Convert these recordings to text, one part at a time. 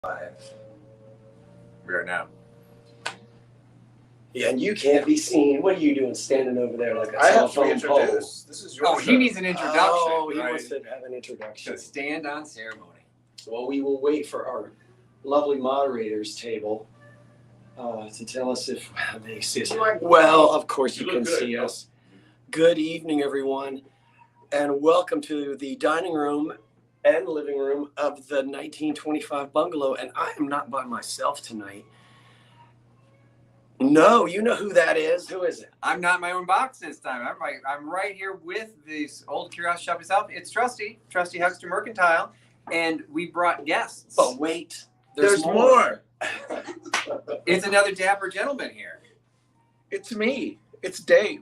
We are now. Yeah, and you can't be seen. What are you doing standing over there like a telephone pole? This is your show. He needs an introduction. Oh, he wants to have an introduction. To stand on ceremony. Well, we will wait for our lovely moderators table to tell us if they see us. Well, of course you can see us. Good evening, everyone, and welcome to the dining room and living room of the 1925 bungalow. And I am not by myself tonight. No, you know who that is. Who is it? I'm not in my own box this time. I'm right here with this old curiosity shop itself. It's Trusty Huckster Mercantile, and we brought guests. But wait, There's more. It's another dapper gentleman here. It's me. It's Dave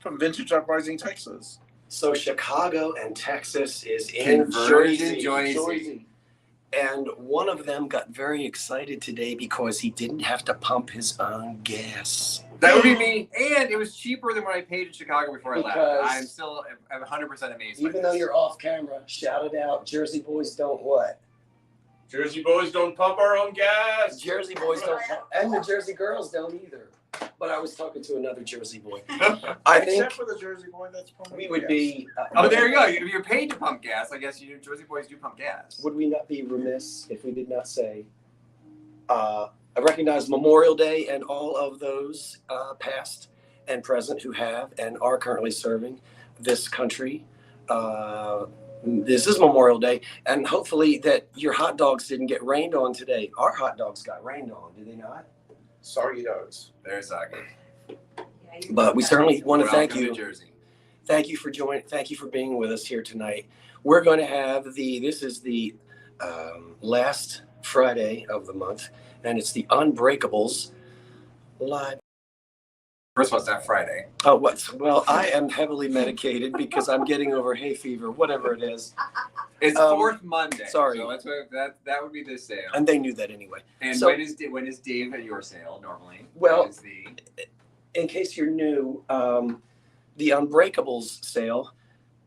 from Vintage Uprising, Texas. So Chicago and Texas is in Jersey. And one of them got very excited today because he didn't have to pump his own gas. That would be me. And it was cheaper than what I paid in Chicago before I left. I'm still 100% amazed. Even though you're off camera, shout it out. Jersey boys don't what? Jersey boys don't pump our own gas. Jersey boys don't pump. And the Jersey girls don't either. But I was talking to another Jersey boy. I think Except for the Jersey boy that's pumping we would be. There you go. If you're paid to pump gas, I guess Jersey boys do pump gas. Would we not be remiss if we did not say, I recognize Memorial Day and all of those past and present who have and are currently serving this country. This is Memorial Day, and hopefully that your hot dogs didn't get rained on today. Our hot dogs got rained on, did they not? Soggy dogs. There's soggy. But we certainly want to thank you. Jersey. Thank you for joining. Thank you for being with us here tonight. We're going to have this is the last Friday of the month, and it's the Unbreakables live. First of all, it's not Friday. Oh, what? Well, I am heavily medicated because I'm getting over hay fever, whatever it is. It's fourth Monday. Sorry. So that's what, that would be the sale. And they knew that anyway. And so, when is Dave at your sale normally? Well, in case you're new, the Unbreakables sale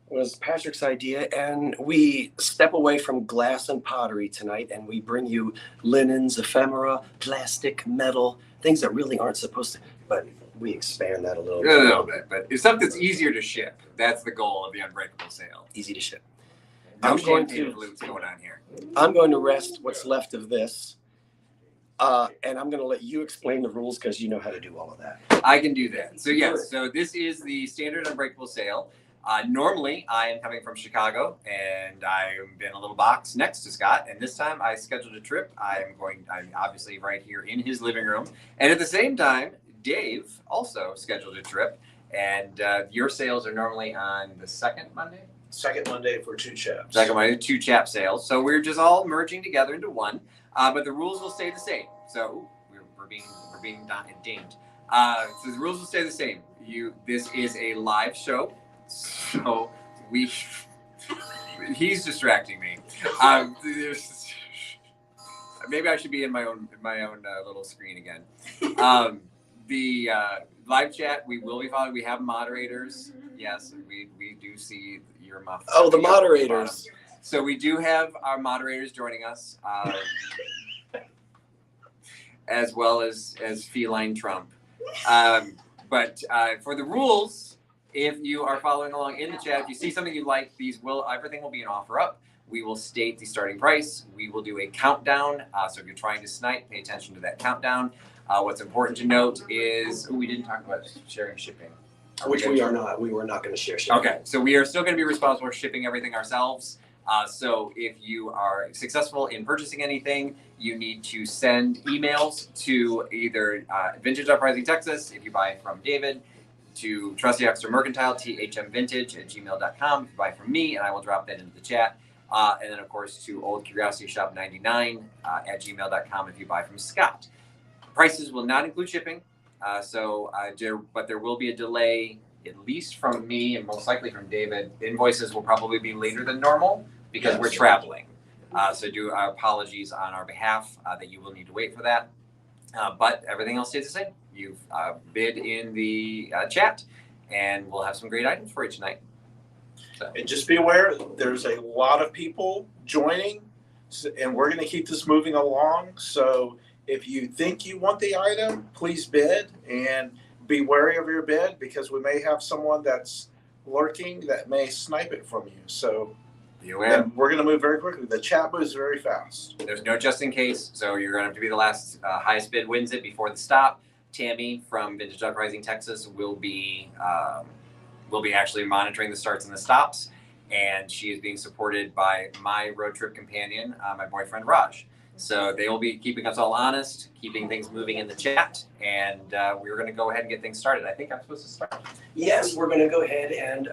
was Patrick's idea, and we step away from glass and pottery tonight, and we bring you linens, ephemera, plastic, metal, things that really aren't supposed to, but we expand that a little bit. But it's something that's easier to ship. That's the goal of the Unbreakable sale. Easy to ship. No champagne flutes going on here. I'm going to rest what's left of this, and I'm going to let you explain the rules because you know how to do all of that. I can do that. So yes, so this is the standard Unbreakable sale. Normally, I am coming from Chicago, and I've been a little box next to Scott, and this time I scheduled a trip. I'm obviously right here in his living room, and at the same time, Dave also scheduled a trip, and your sales are normally on the second Monday? Second Monday for two chaps. Second Monday, two chap sales. So we're just all merging together into one, but the rules will stay the same. So we're being dinged. So the rules will stay the same. This is a live show, so he's distracting me. Maybe I should be in my own little screen again. The live chat, we will be following. We have moderators. Yes, we do see your muff. Oh, the moderators. So we do have our moderators joining us, as well as Feline Trump. But for the rules, if you are following along in the chat, if you see something you like, everything will be an offer up. We will state the starting price. We will do a countdown. So if you're trying to snipe, pay attention to that countdown. What's important to note is we didn't talk about sharing shipping. Which we are not. We were not going to share shipping. Okay, so we are still going to be responsible for shipping everything ourselves. So if you are successful in purchasing anything, you need to send emails to either Vintage Uprising Texas, if you buy from David, to Trusty Huckster Mercantile, thmvintage@gmail.com, if you buy from me, and I will drop that into the chat. And then, of course, to Old Curiosity Shop 99 at gmail.com if you buy from Scott. Prices will not include shipping, but there will be a delay, at least from me and most likely from David. Invoices will probably be later than normal because we're traveling. So do our apologies on our behalf that you will need to wait for that. But everything else stays the same. You've bid in the chat, and we'll have some great items for you tonight. So. And just be aware, there's a lot of people joining And we're going to keep this moving along. So if you think you want the item, please bid, and be wary of your bid, because we may have someone that's lurking that may snipe it from you. So and we're going to move very quickly. The chat moves very fast. There's no just in case, so you're going to have to be the last highest bid wins it before the stop. Tammy from Vintage Uprising Texas will be actually monitoring the starts and the stops, and she is being supported by my road trip companion, my boyfriend Raj. So they will be keeping us all honest, keeping things moving in the chat, and we're going to go ahead and get things started. I think I'm supposed to start. Yes, we're going to go ahead and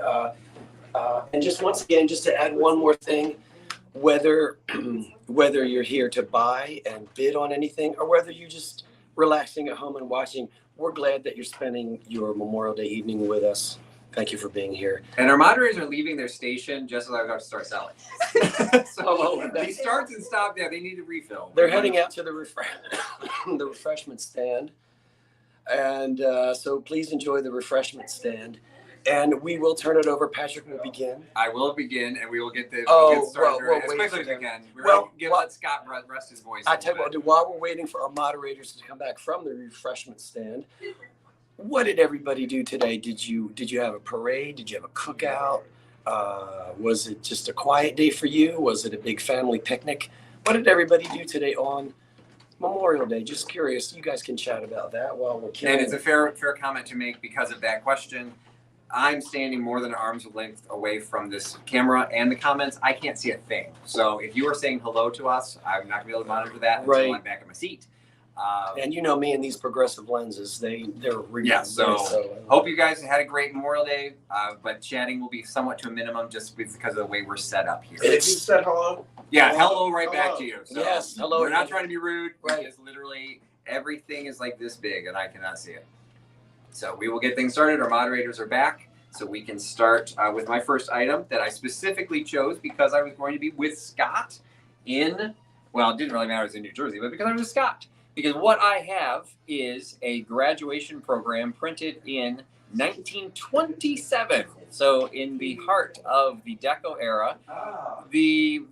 just once again, just to add one more thing, whether you're here to buy and bid on anything, or whether you're just relaxing at home and watching, we're glad that you're spending your Memorial Day evening with us. Thank you for being here. And our moderators are leaving their station just as I'm about to start selling. So these starts and stops, yeah, they need to refill. They're heading out to the refreshment stand. And so please enjoy the refreshment stand. And we will turn it over. Patrick will begin. I will begin, and we will get the well, started, right, especially if we can. Let Scott rest his voice. I tell you what, while we're waiting for our moderators to come back from the refreshment stand, what did everybody do today? Did you have a parade? Did you have a cookout? Was it just a quiet day for you? Was it a big family picnic? What did everybody do today on Memorial Day? Just curious. You guys can chat about that while we're killing. And it's a fair comment to make because of that question. I'm standing more than an arm's length away from this camera and the comments. I can't see a thing. So if you are saying hello to us, I'm not going to be able to monitor that until I'm back in my seat. And you know me and these progressive lenses, they're really so hope you guys had a great Memorial Day, but chatting will be somewhat to a minimum just because of the way we're set up here. If you said hello. Yeah, hello right back to you. So yes, hello. We're not trying to be rude. Right. It's literally everything is like this big and I cannot see it. So we will get things started. Our moderators are back, so we can start with my first item that I specifically chose because I was going to be with Scott it didn't really matter it was in New Jersey, but because I was with Scott. Because what I have is a graduation program printed in 1927. So in the heart of the Deco era, the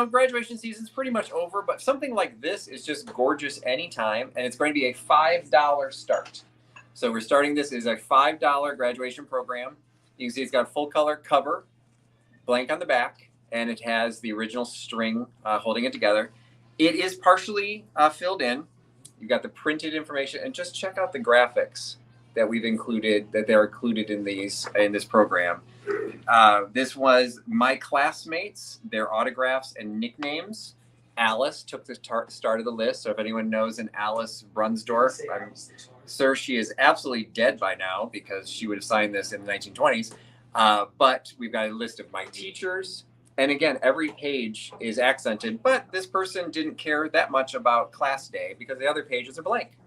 graduation season's pretty much over, but something like this is just gorgeous anytime, and it's going to be a $5 start. So we're starting this as a $5 graduation program. You can see it's got a full color cover, blank on the back, and it has the original string holding it together. It is partially filled in. You've got the printed information, and just check out the graphics that they're included in this program. This was my classmates, their autographs and nicknames. Alice took the start of the list. So if anyone knows an Alice Brunsdorf, sir, she is absolutely dead by now because she would have signed this in the 1920s. But we've got a list of my teachers. And again, every page is accented, but this person didn't care that much about class day because the other pages are blank.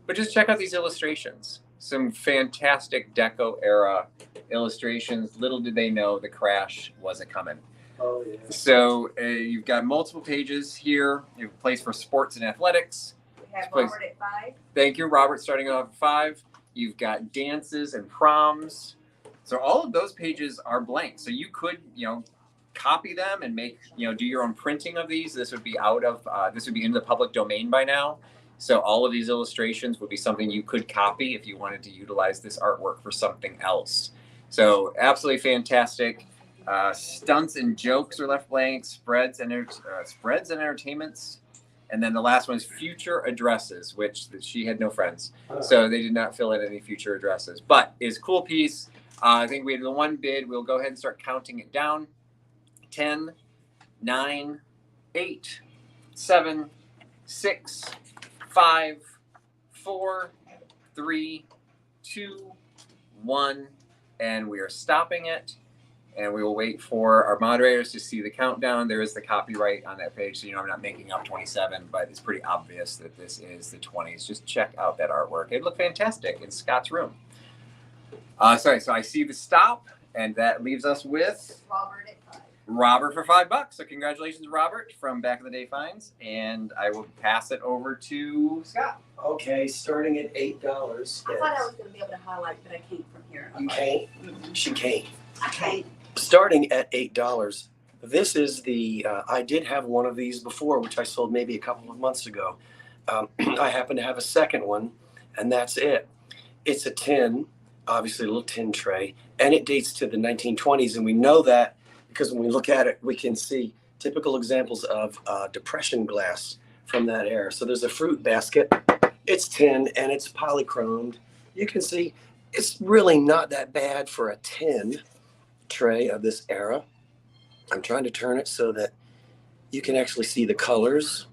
But just check out these illustrations. Some fantastic Deco era illustrations. Little did they know the crash wasn't coming. Oh, yeah. So you've got multiple pages here. You have a place for sports and athletics. We have Robert at 5. Thank you, Robert, starting off at 5. You've got dances and proms. So all of those pages are blank. So you could, copy them and make, do your own printing of these. This would be in the public domain by now. So all of these illustrations would be something you could copy if you wanted to utilize this artwork for something else. So absolutely fantastic. Stunts and jokes are left blank. Spreads and entertainments. And then the last one is future addresses, which she had no friends. So they did not fill in any future addresses. But it's a cool piece. I think we had the one bid. We'll go ahead and start counting it down. 10, 9, 8, 7, 6, 5, 4, 3, 2, 1, and we are stopping it. And we will wait for our moderators to see the countdown. There is the copyright on that page, so I'm not making up 27, but it's pretty obvious that this is the 20s. Just check out that artwork. It looked fantastic in Scott's room. So I see the stop, and that leaves us with Robert at 5. Robert for $5. So congratulations, Robert, from Back in the Day Finds. And I will pass it over to Scott. Okay, starting at $8. I thought I was going to be able to highlight, but I can't from here. You can't? She can't. I can't. Starting at $8, This is the, I did have one of these before, which I sold maybe a couple of months ago. I happen to have a second one, and that's it. It's a tin, obviously a little tin tray, and it dates to the 1920s. And we know that because when we look at it, we can see typical examples of depression glass from that era. So there's a fruit basket. It's tin and it's polychromed. You can see it's really not that bad for a tin tray of this era. I'm trying to turn it so that you can actually see the colors.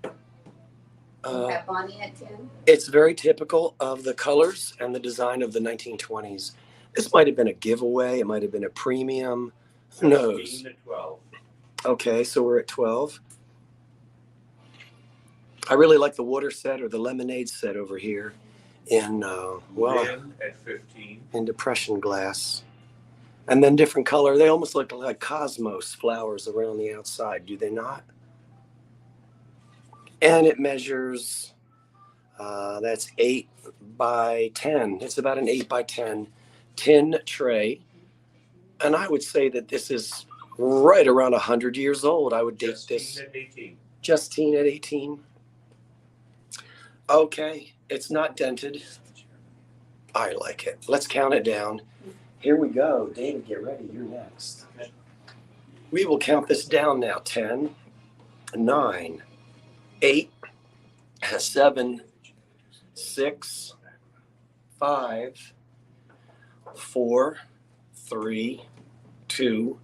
You have Bonnie at 10? It's very typical of the colors and the design of the 1920s. This might have been a giveaway. It might have been a premium. Who knows? 15 to 12. Okay, so we're at 12. I really like the water set or the lemonade set over here in, Lynn at 15. in depression glass. And then different color. They almost look like cosmos flowers around the outside, do they not? And it measures, that's 8 by 10. It's about an 8 by 10 tin tray. And I would say that this is right around 100 years old. I would date this. Justine at 18. Justine at 18. Okay, it's not dented. I like it. Let's count it down. Here we go. David, get ready. You're next. We will count this down now. 10, 9, 8, 7, 6, 5, 4, 3, 2,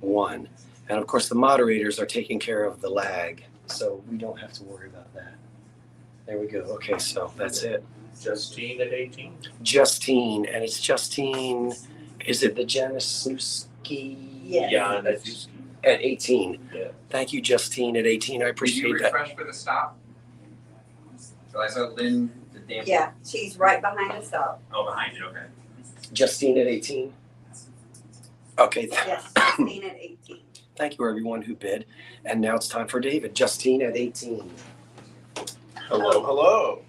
1. And of course, the moderators are taking care of the lag, so we don't have to worry about that. There we go. Okay, so that's it. Justine at 18. Justine, and it's Justine, is it the Januszewski? Yes. Yeah, that's At 18. Yeah. Thank you, Justine, at 18. I Did you appreciate that. refresh for the stop? So I saw Lynn, the damn. Yeah, she's right behind the stop. Oh, behind it, okay. Justine at 18. Okay, Yes, 16 at 18. thank you everyone who bid. And now it's time for David. Justine at 18. Hello, hello.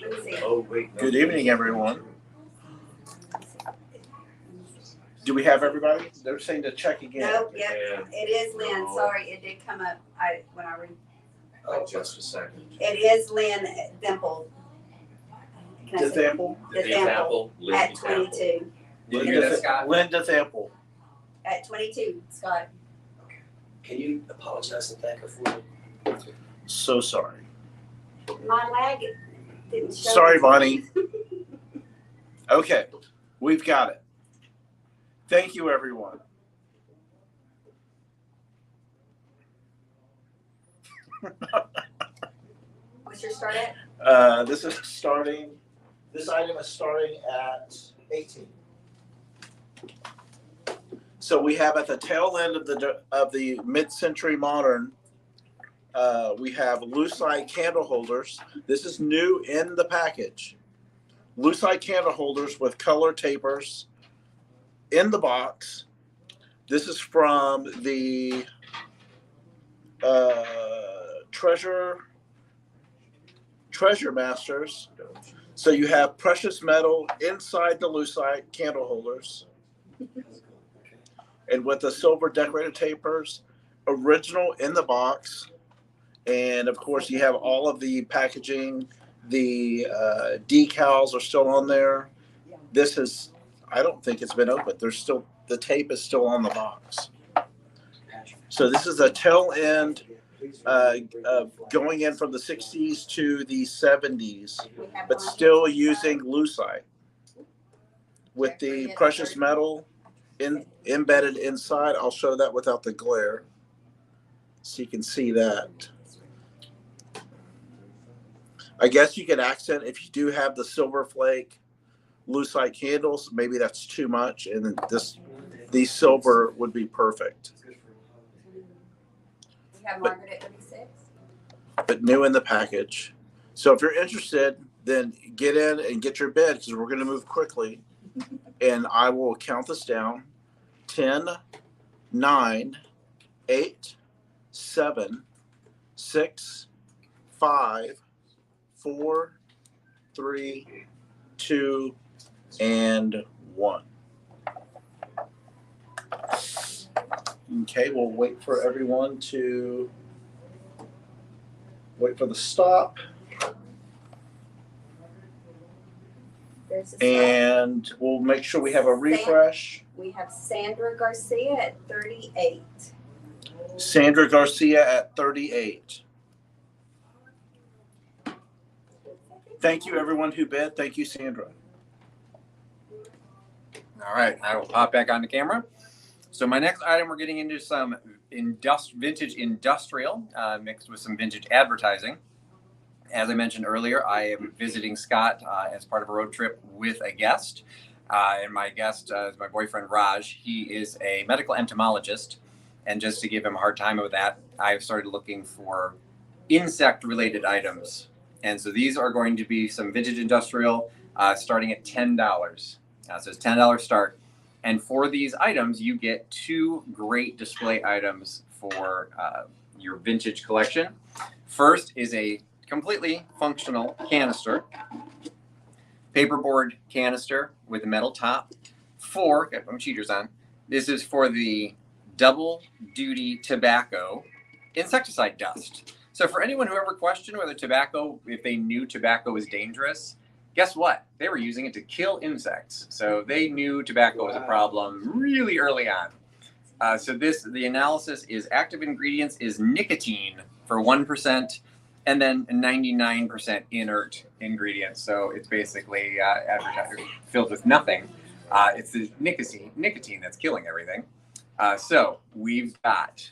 Let me see. Oh, wait. no. Good evening, everyone. Do we have everybody? They're saying to check again. No, yep, Yeah. it is Lynn. Sorry, it did come up. Oh, Just a second. It is Lynn Dimple. Can I The say Thample? The Thample at 22. Did you hear that, Scott? Linda Thample. At 22, Scott. Can you apologize and thank her for me? So sorry. My lag didn't show. Sorry, it. Bonnie. Okay, we've got it. Thank you, everyone. What's your start at? This item is starting at 18. So we have at the tail end of the mid-century modern, we have lucite candle holders. This is new in the package. Lucite candle holders with color tapers in the box. This is from the Treasure Masters. So you have precious metal inside the lucite candle holders, and with the silver decorated tapers, original in the box, and of course you have all of the packaging. The decals are still on there. This is, I don't think it's been opened. There's still, the tape is still on the box. So this is a tail end going in from the 60s to the 70s, We have but Bonnie. still using lucite with the precious metal embedded inside. I'll show that without the glare so you can see that. I guess you could accent if you do have the silver flake lucite candles. Maybe that's too much, and then these silver would be perfect. We have Margaret at 36. But new in the package. So if you're interested, then get in and get your bid because we're going to move quickly. And I will count this down. 10, 9, 8, 7, 6, 5, 4, 3, 2, and 1. Okay, we'll wait for everyone to wait for the stop. There's a stop. And we'll make sure we have a refresh. We have Sandra Garcia at 38. Sandra Garcia at 38. Thank you, everyone who bid. Thank you, Sandra. All right, I will pop back on the camera. So my next item, we're getting into some vintage industrial mixed with some vintage advertising. As I mentioned earlier, I am visiting Scott as part of a road trip with a guest. And my guest is my boyfriend, Raj. He is a medical entomologist. And just to give him a hard time with that, I've started looking for insect-related items. And so these are going to be some vintage industrial starting at $10. So it's $10 start. And for these items, you get 2 great display items for your vintage collection. First is a completely functional canister, paperboard canister with a metal top. Got some cheaters on. This is for the double duty tobacco insecticide dust. So for anyone who ever questioned whether if they knew tobacco was dangerous, guess what? They were using it to kill insects. So they knew tobacco was a problem really early on. So the analysis is active ingredients is nicotine for 1%, and then 99% inert ingredients. So it's basically filled with nothing. It's the nicotine that's killing everything. So we've got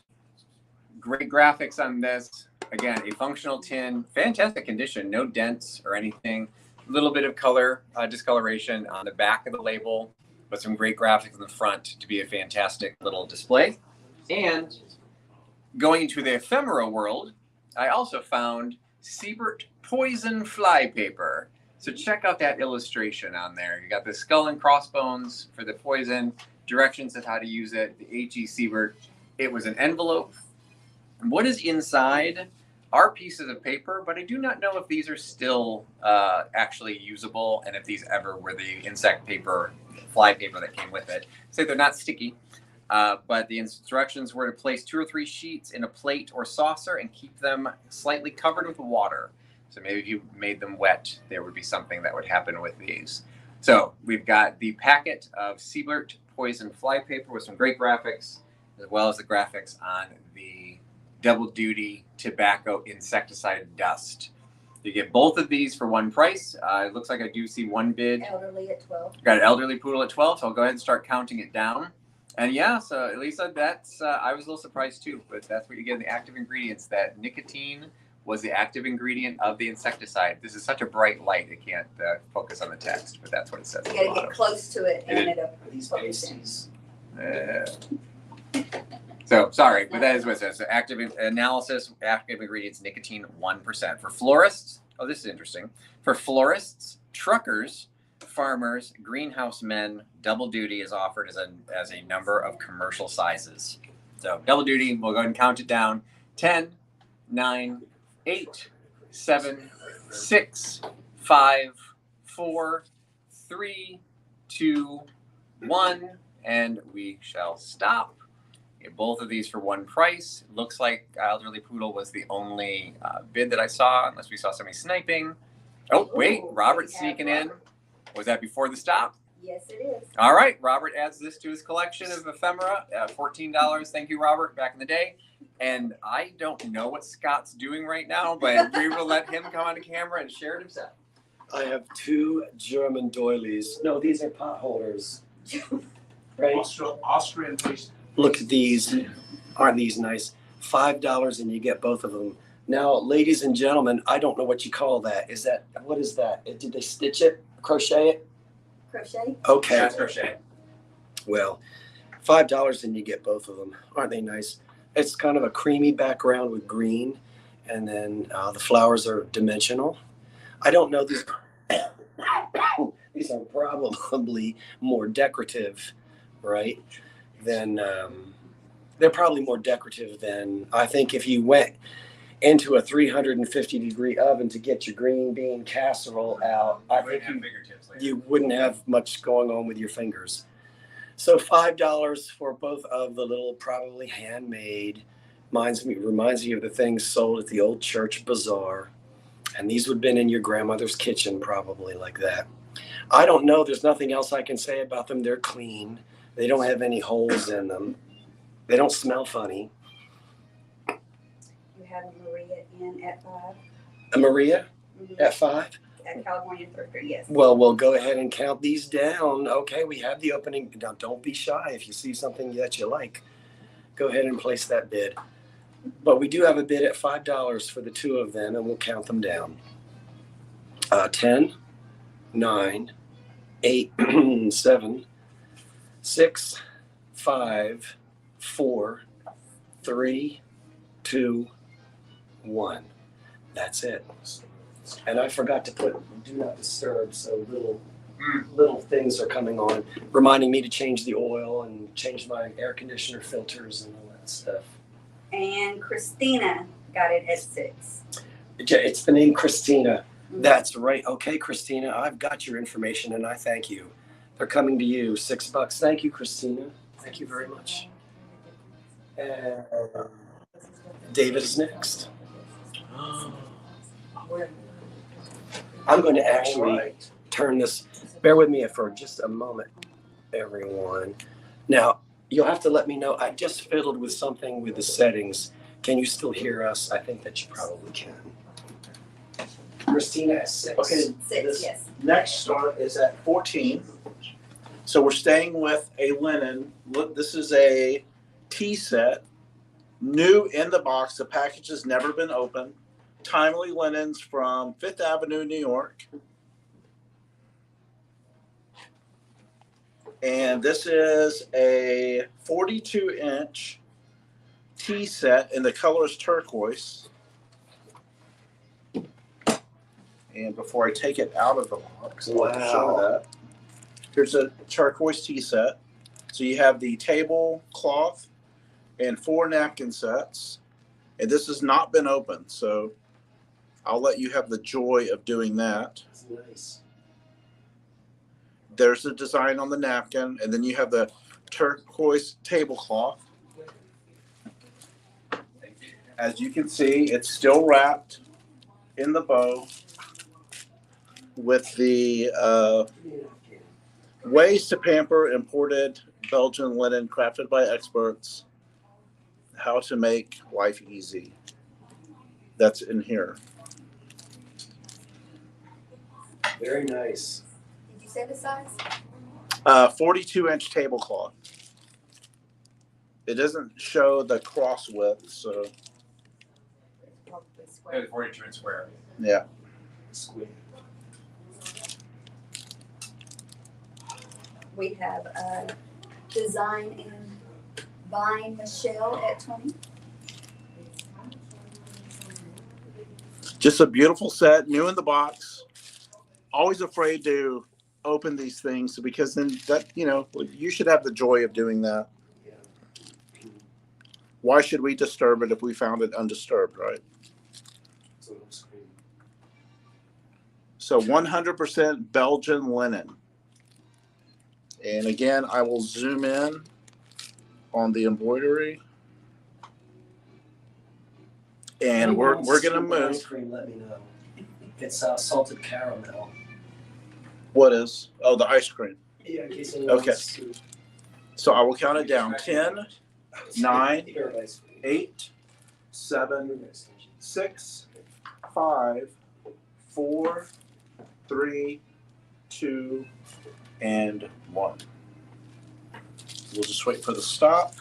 great graphics on this. Again, a functional tin, fantastic condition, no dents or anything. A little bit of color discoloration on the back of the label, but some great graphics in the front to be a fantastic little display. And going into the ephemera world, I also found Siebert poison fly paper. So check out that illustration on there. You got the skull and crossbones for the poison, directions of how to use it, the H.E. Siebert. It was an envelope. What is inside are pieces of paper, but I do not know if these are still actually usable and if these ever were the insect paper, fly paper that came with it. So they're not sticky. But the instructions were to place 2 or 3 sheets in a plate or saucer and keep them slightly covered with water. So maybe if you made them wet, there would be something that would happen with these. So we've got the packet of Siebert poison fly paper with some great graphics, as well as the graphics on the double duty tobacco insecticide dust. You get both of these for one price. It looks like I do see one bid. Elderly at 12. Got an elderly poodle at 12, so I'll go ahead and start counting it down. And yeah, so Lisa, that's I was a little surprised too, but that's what you get in the active ingredients. That nicotine was the active ingredient of the insecticide. This is such a bright light, it can't focus on the text, but that's what it says. You gotta get close to it and it'll These focus in. pasties. So sorry, but that is what it says. So active analysis, active ingredients, nicotine 1%. For florists, oh, this is interesting. For florists, truckers, farmers, greenhouse men, double duty is offered as a number of commercial sizes. So double duty, we'll go ahead and count it down. 10, 9, 8, 7, 6, 5, 4, 3, 2, 1, and we shall stop. Get both of these for one price. Looks like Elderly Poodle was the only bid that I saw, unless we saw somebody sniping. Oh, wait, Robert's sneaking in. Was that before the stop? Yes, it is. All right, Robert adds this to his collection of ephemera, $14. Thank you, Robert, back in the day. And I don't know what Scott's doing right now, but we will let him come on the camera and share it himself. I have 2 German doilies. No, these are pot holders. Right? Austrian based. Look at these. Aren't these nice? $5 and you get both of them. Now, ladies and gentlemen, I don't know what you call that. What is that? Did they stitch it? Crochet it? Crochet? Okay. That's crochet. Well, $5 and you get both of them. Aren't they nice? It's kind of a creamy background with green, and then the flowers are dimensional. I don't know, these are probably more decorative, right? Than they're probably more decorative than, I think, if you went into a 350-degree oven to get your green bean casserole out, I think you wouldn't have much going on with your fingers. So $5 for both of the little, probably handmade. Reminds me of the things sold at the old church bazaar. And these would have been in your grandmother's kitchen, probably like that. I don't know. There's nothing else I can say about them. They're clean. They don't have any holes in them. They don't smell funny. You have a Maria in at 5. A Maria Mhm. at 5? At California Thrifter, yes. Well, we'll go ahead and count these down. Okay, we have the opening. Now, don't be shy. If you see something that you like, go ahead and place that bid. But we do have a bid at $5 for the two of them, and we'll count them down. 10, 9, 8, 7, 6, 5, 4, 3, 2, 1. That's it. And I forgot to put do not disturb, so little things are coming on, reminding me to change the oil and change my air conditioner filters and all that stuff. And Christina got it at 6. It's the name Christina. That's right. Okay, Christina, I've got your information and I thank you. They're coming to you. $6. Thank you, Christina. Thank you very much. And David is next. I'm going to actually turn this. Bear with me for just a moment, everyone. Now, you'll have to let me know. I just fiddled with something with the settings. Can you still hear us? I think that you probably can. Christina at 6. Okay, 6, yes. next start is at 14. So we're staying with a linen. Look, this is a tea set, new in the box. The package has never been opened. Timely linens from Fifth Avenue, New York. And this is a 42-inch tea set, and the color is turquoise. And before I take it out of the box, I'd like to show that. Here's a turquoise tea set. So you have the tablecloth and 4 napkin sets. And this has not been opened, so I'll let you have the joy of doing that. That's nice. There's the design on the napkin, and then you have the turquoise tablecloth. As you can see, it's still wrapped in the bow with the ways to pamper imported Belgian linen crafted by experts. How to make life easy. That's in here. Very nice. Did you say the size? 42-inch tablecloth. It doesn't show the cross width, so Probably square. 42-inch square. yeah. Square. We have design and buying Michelle at 20. Just a beautiful set, new in the box. Always afraid to open these things because then that, you should have the joy of doing that. Yeah. Why should we disturb it if we found it undisturbed, right? So it looks great. So 100% Belgian linen. And again, I will zoom in on the embroidery. And we're going to move. Ice cream, let me know. It's salted caramel. What is? Oh, the ice cream. Yeah, in case anyone Okay. wants to- So I will count it down. 10, 9, Here, ice cream. 8, 7, 6, 5, 4, 3, 2, and 1. We'll just wait for the stop.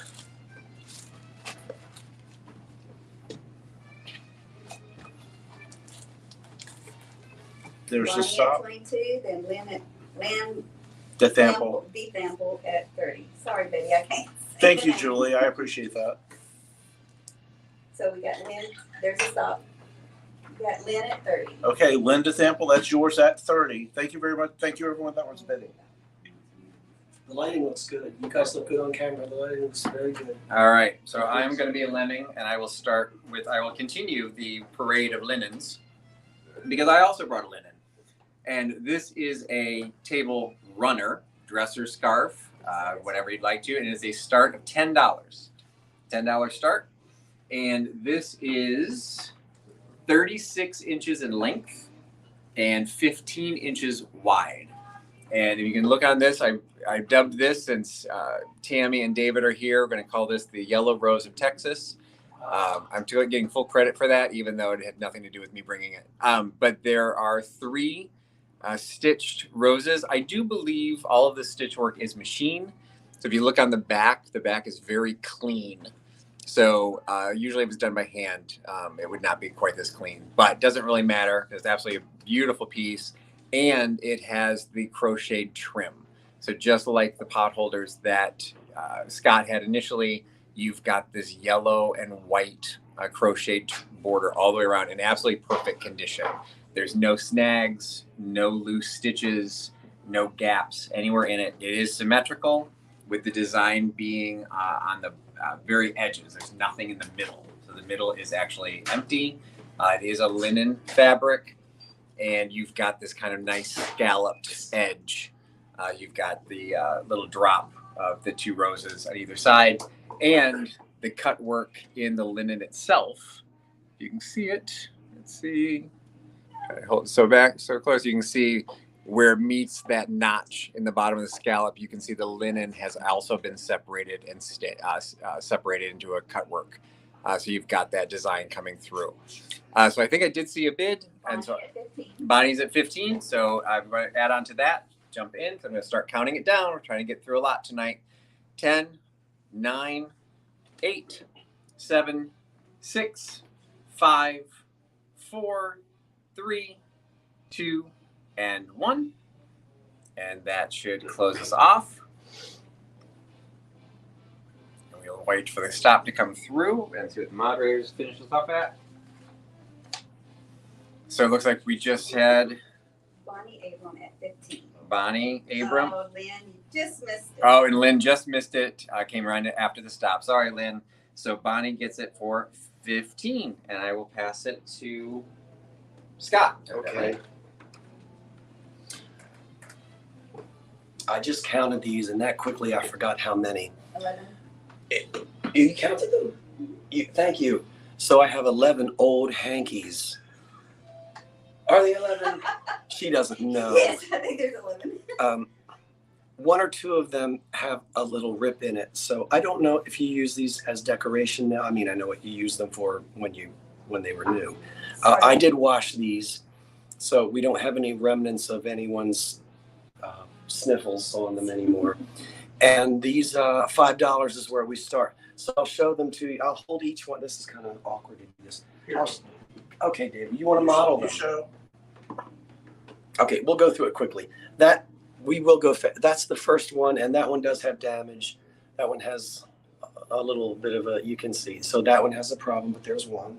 There's the Bonnie stop. at 22, then Lynn The sample. B sample at 30. Sorry, Betty, I can't. say Thank the you, name. Julie. I appreciate that. So we got Lynn, there's a stop. We got Lynn at 30. Okay, Linda sample, that's yours at 30. Thank you very much. Thank you, everyone that was bidding. The lighting looks good. You guys look good on camera. The lighting looks very good. All right, so I'm going to be a lemming, and I will continue the parade of linens because I also brought a linen. And this is a table runner, dresser scarf. whatever you'd like to. And it is a start of $10. $10 start. And this is 36 inches in length and 15 inches wide. And if you can look on this, I dubbed this, since Tammy and David are here, we're going to call this the Yellow Rose of Texas. I'm getting full credit for that, even though it had nothing to do with me bringing it. But there are 3 stitched roses. I do believe all of the stitch work is machine. So if you look on the back is very clean. So usually if it was done by hand, it would not be quite this clean. But it doesn't really matter. It's absolutely a beautiful piece. And it has the crocheted trim. So just like the pot holders that Scott had initially, you've got this yellow and white crocheted border all the way around in absolutely perfect condition. There's no snags, no loose stitches, no gaps anywhere in it. It is symmetrical, with the design being on the very edges. There's nothing in the middle. So the middle is actually empty. It is a linen fabric. And you've got this kind of nice scalloped edge. You've got the little drop of the 2 roses on either side, and the cut work in the linen itself. You can see it. Let's see. Hold it so close. You can see where it meets that notch in the bottom of the scallop. You can see the linen has also been separated and separated into a cut work. So you've got that design coming through. So I think I did see a bid, and so Bonnie's at 15. So I'm going to add on to that, jump in. So I'm going to start counting it down. We're trying to get through a lot tonight. 10, 9, 8, 7, 6, 5, 4, 3, 2, and 1. And that should close us off. We'll wait for the stop to come through and see what the moderators finish us off at. So it looks like we just had Bonnie Abram at 15. Bonnie Abram. Oh, Lynn, you just missed it. Oh, and Lynn just missed it. Came around after the stop. Sorry, Lynn. So Bonnie gets it for 15, and I will pass it to Scott. Okay. I just counted these, and that quickly I forgot how many. 11. You counted them? Thank you. So I have 11 old hankies. Are they 11? She doesn't know. Yes, I think there's 11. 1 or 2 of them have a little rip in it. So I don't know if you use these as decoration now. I mean, I know what you use them for when they were new. I did wash these, so we don't have any remnants of anyone's sniffles on them anymore. And these $5 is where we start. So I'll show them to you. I'll hold each one. This is kind of awkward to do this. Okay, David, you want to model them? Okay, we'll go through it quickly. We will go. That's the first one, and that one does have damage. That one has a little bit of a. You can see. So that one has a problem, but there's 1.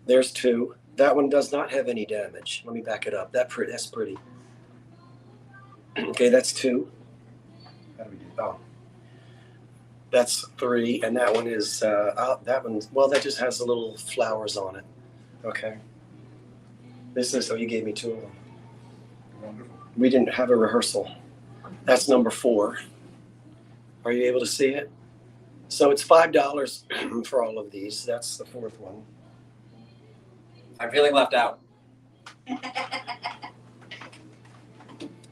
There's 2. That one does not have any damage. Let me back it up. That's pretty. Okay, that's 2. How do we do? Oh, that's 3, and that one is that one. Well, that just has the little flowers on it. Okay. This is. Oh, you gave me 2 of them. Wonderful. We didn't have a rehearsal. That's number 4. Are you able to see it? So it's $5 for all of these. That's the 4th one. I'm feeling left out.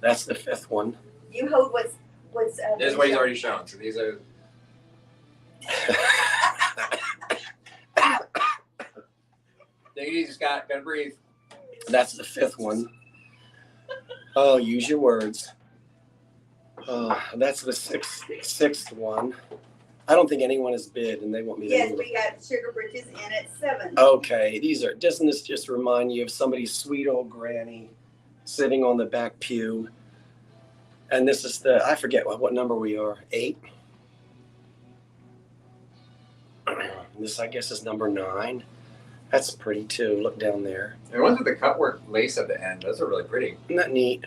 That's the 5th one. You hold what's This is what he's already shown. So these are. Take it easy, Scott. Gotta breathe. That's the 5th one. Oh, use your words. That's the 6th one. I don't think anyone has bid, and they want me to Yes, move we got sugar britches in at 7. Okay, doesn't this just remind you of somebody's sweet old granny sitting on the back pew? And this is I forget what number we are, 8? This, I guess, is number 9. That's pretty too. Look down there. The ones with the cut work lace at the end, those are really pretty. Isn't that neat?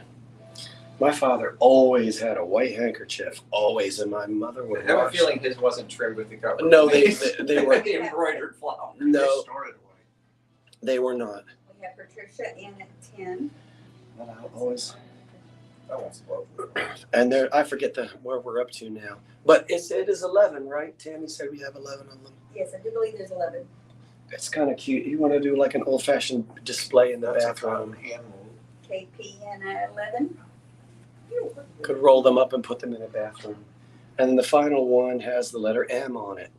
My father always had a white handkerchief, always, and my mother would I have a wash feeling his wasn't trimmed with the cut work. No, lace. they were the embroidered flower. no, Started away. they were not. We have Patricia in at 10. But I always That one's lovely. And there, I forget where we're up to now. But it is 11, right? Tammy said we have 11 of them. Yes, I do believe there's 11. It's kind of cute. You want to do like an old-fashioned display in the That's a bathroom. hand KP and 11. Could roll them up and put them in a bathroom. And then the final one has the letter M on it.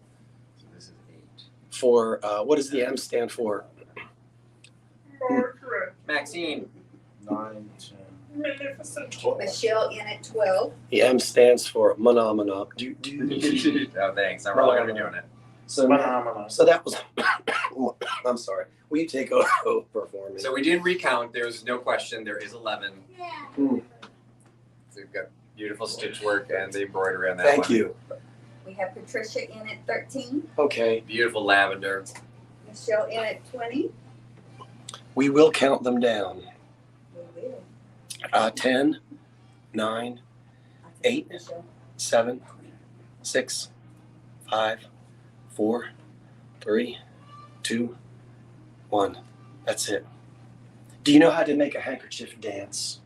So this is 8. For, what does the M stand for? Maxine. 9, 10. Michelle in at 12. The M stands for Phenomena. Oh, thanks. I'm really gonna be doing it. So that was, I'm sorry. Will you take over for me? So we did recount. There's no question. There is 11. Mm. So we've got beautiful stitch work and the embroidery on that Thank one. you. We have Patricia in at 13. Okay. Beautiful lavender. Michelle in at 20. We will count them down. We will. 10, 9, I think 8. Michelle. 7, 6, 5, 4, 3, 2, 1. That's it. Do you know how to make a handkerchief dance?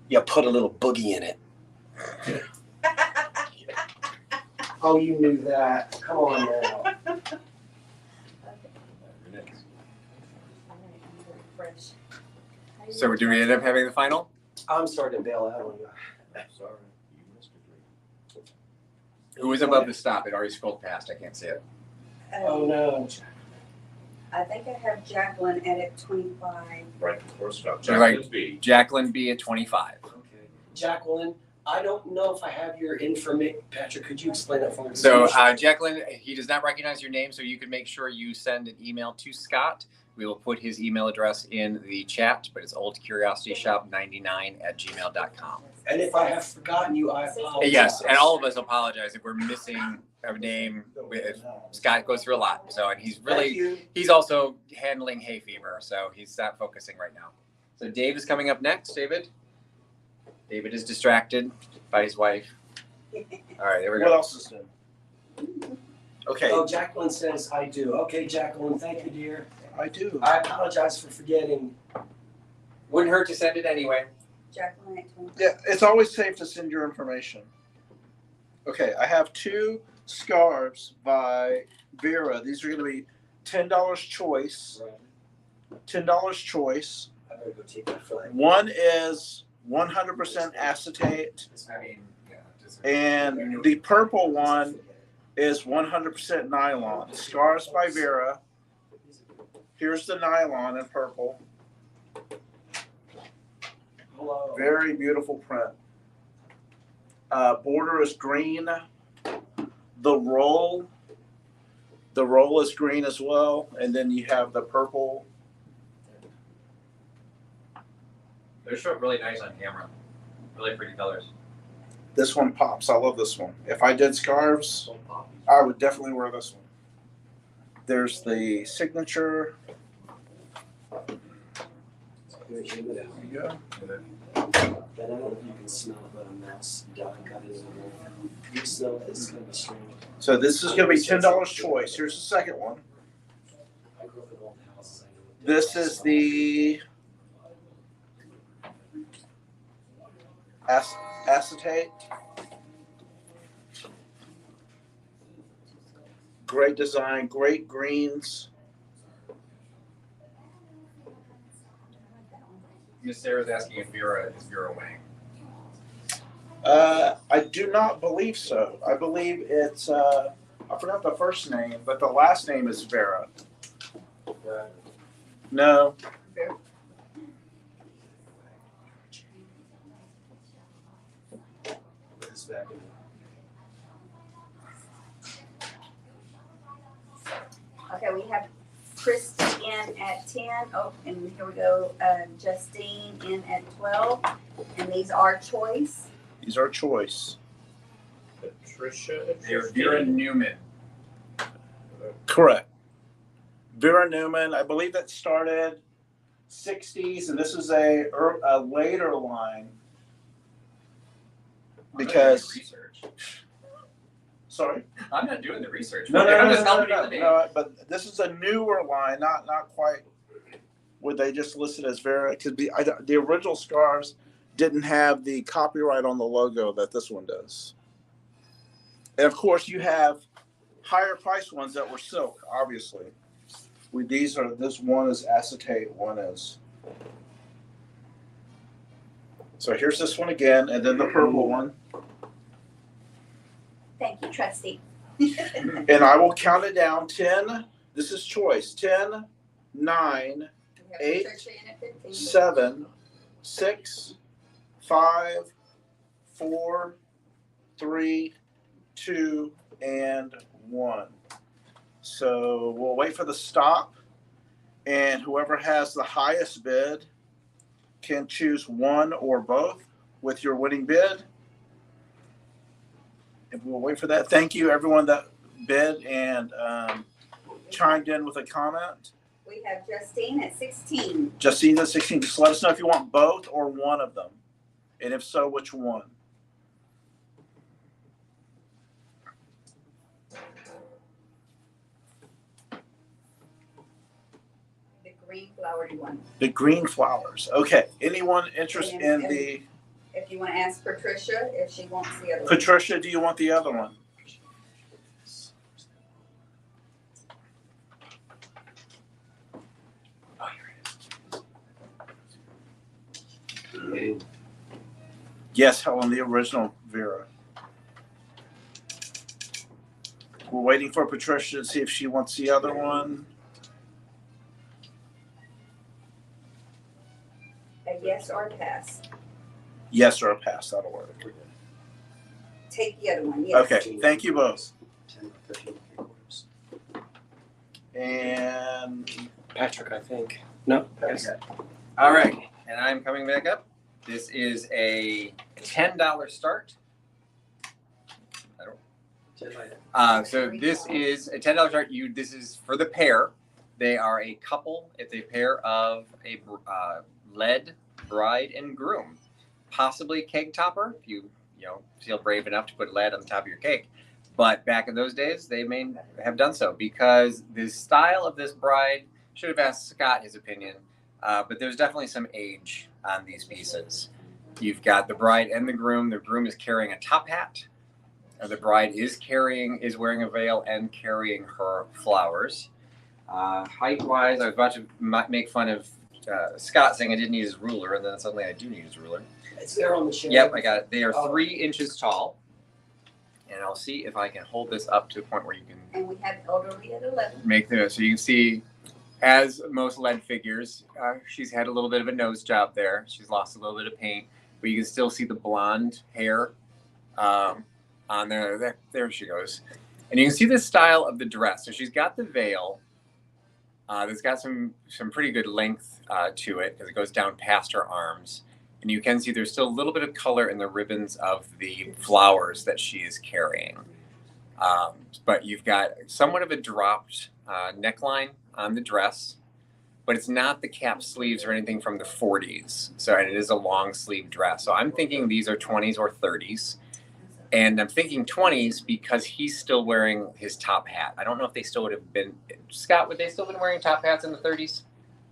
You put a little boogie in it. Oh, you knew that. Come on now. So do we end up having the final? I'm starting to bail out on you. Sorry, you missed a Who was above the stop? It already scrolled past. I can't see it. Oh no. I think I have Jacqueline at 25. Right before stop. So like- Jacqueline B. Jacqueline B at 25. Okay. Jacqueline, I don't know if I have your information. Patrick, could you explain that for me? So Jacqueline, he does not recognize your name, so you can make sure you send an email to Scott. We will put his email address in the chat, but it's oldcuriositysshop99@gmail.com. And if I have forgotten you, I apologize. Yes, and all of us apologize if we're missing a name. Scott goes through a lot, so and he's Thank really you. he's also handling hay fever, so he's not focusing right now. So Dave is coming up next. David is distracted by his wife. All right, there we What go. else is new? Okay, Oh, Jacqueline says I do. Okay, Jacqueline, thank you, dear. I do. I apologize for forgetting. Wouldn't hurt to send it anyway. Jacqueline at 25. Yeah, it's always safe to send your information. Okay, I have 2 scarves by Vera. These are going to be $10 choice. $10 choice. I better go take my flight. One is 100% acetate, I mean, yeah. and the purple one is 100% nylon. Scarves by Vera. Here's the nylon in purple. Hello. Very beautiful print. Border is green. The roll is green as well, and then you have the purple. They show up really nice on camera. Really pretty colors. This one pops. I love this one. If I did scarves, I would definitely wear this one. There's the signature. There you go. Then I don't know if you can smell it, but a mouse dye cut is in there. You smell it, it's gonna be strange. So this is going to be $10 choice. Here's the second one. I grew up in old houses. I know what This is the acetate. Great design, great greens. Miss Sarah's asking if Vera is Vera Wang. I do not believe so. I believe it's, I forgot the first name, but the last name is Vera. No. it's back in. Okay, we have Christy in at 10. Oh, and here we go. Justine in at 12. And these are choice. These are choice. Patricia at They're 15. Vera Newman. Correct. Vera Newman, I believe that started 60s, and this is a later line. Because, Research. sorry? I'm not doing the research. No, I'm just helping you with the name. but this is a newer line, not quite what they just listed as Vera. It could be the original scarves didn't have the copyright on the logo that this one does. And of course, you have higher priced ones that were silk, obviously. This one is acetate, one is. So here's this one again, and then the purple one. Thank you, trustee. And I will count it down. 10, this is choice. 10, 9, We have 8, Patricia in at 15. 7, 6, 5, 4, 3, 2, and 1. So we'll wait for the stop, and whoever has the highest bid can choose one or both with your winning bid. And we'll wait for that. Thank you, everyone that bid and chimed in with a comment. We have Justine at 16. Justine at 16. Just let us know if you want both or one of them, and if so, which one. The green flowery one. The green flowers. Okay. Anyone interested in the If you want to ask Patricia if she wants the other one. Patricia? Do you want the other one? Yes, Helen, the original Vera. We're waiting for Patricia to see if she wants the other one. A yes or a pass. Yes or a pass. That'll work. Take the other one, yes. Okay. Thank you both. And Patrick, I think. No? Yes. All right, and I'm coming back up. This is a $10 start. So this is a $10 start. This is for the pair. They are a couple. It's a pair of a lead bride and groom, possibly cake topper if you feel brave enough to put lead on the top of your cake. But back in those days, they may have done so because the style of this bride, should have asked Scott his opinion, but there's definitely some age on these pieces. You've got the bride and the groom. The groom is carrying a top hat. The bride is wearing a veil and carrying her flowers. Height-wise, I was about to make fun of Scott saying I didn't need his ruler, and then suddenly I do need his ruler. It's there on the shelf. Yep, I got it. They are 3 inches tall. And I'll see if I can hold this up to a point where you can And we have elderly at 11. make the, so you can see, as most lead figures, she's had a little bit of a nose job there. She's lost a little bit of paint, but you can still see the blonde hair on there. There she goes. And you can see the style of the dress. So she's got the veil. That's got some pretty good length to it because it goes down past her arms. And you can see there's still a little bit of color in the ribbons of the flowers that she is carrying. But you've got somewhat of a dropped neckline on the dress, but it's not the cap sleeves or anything from the 40s. So, and it is a long sleeve dress. So I'm thinking these are 20s or 30s. And I'm thinking 20s because he's still wearing his top hat. I don't know if they still would have been, Scott, would they still been wearing top hats in the 30s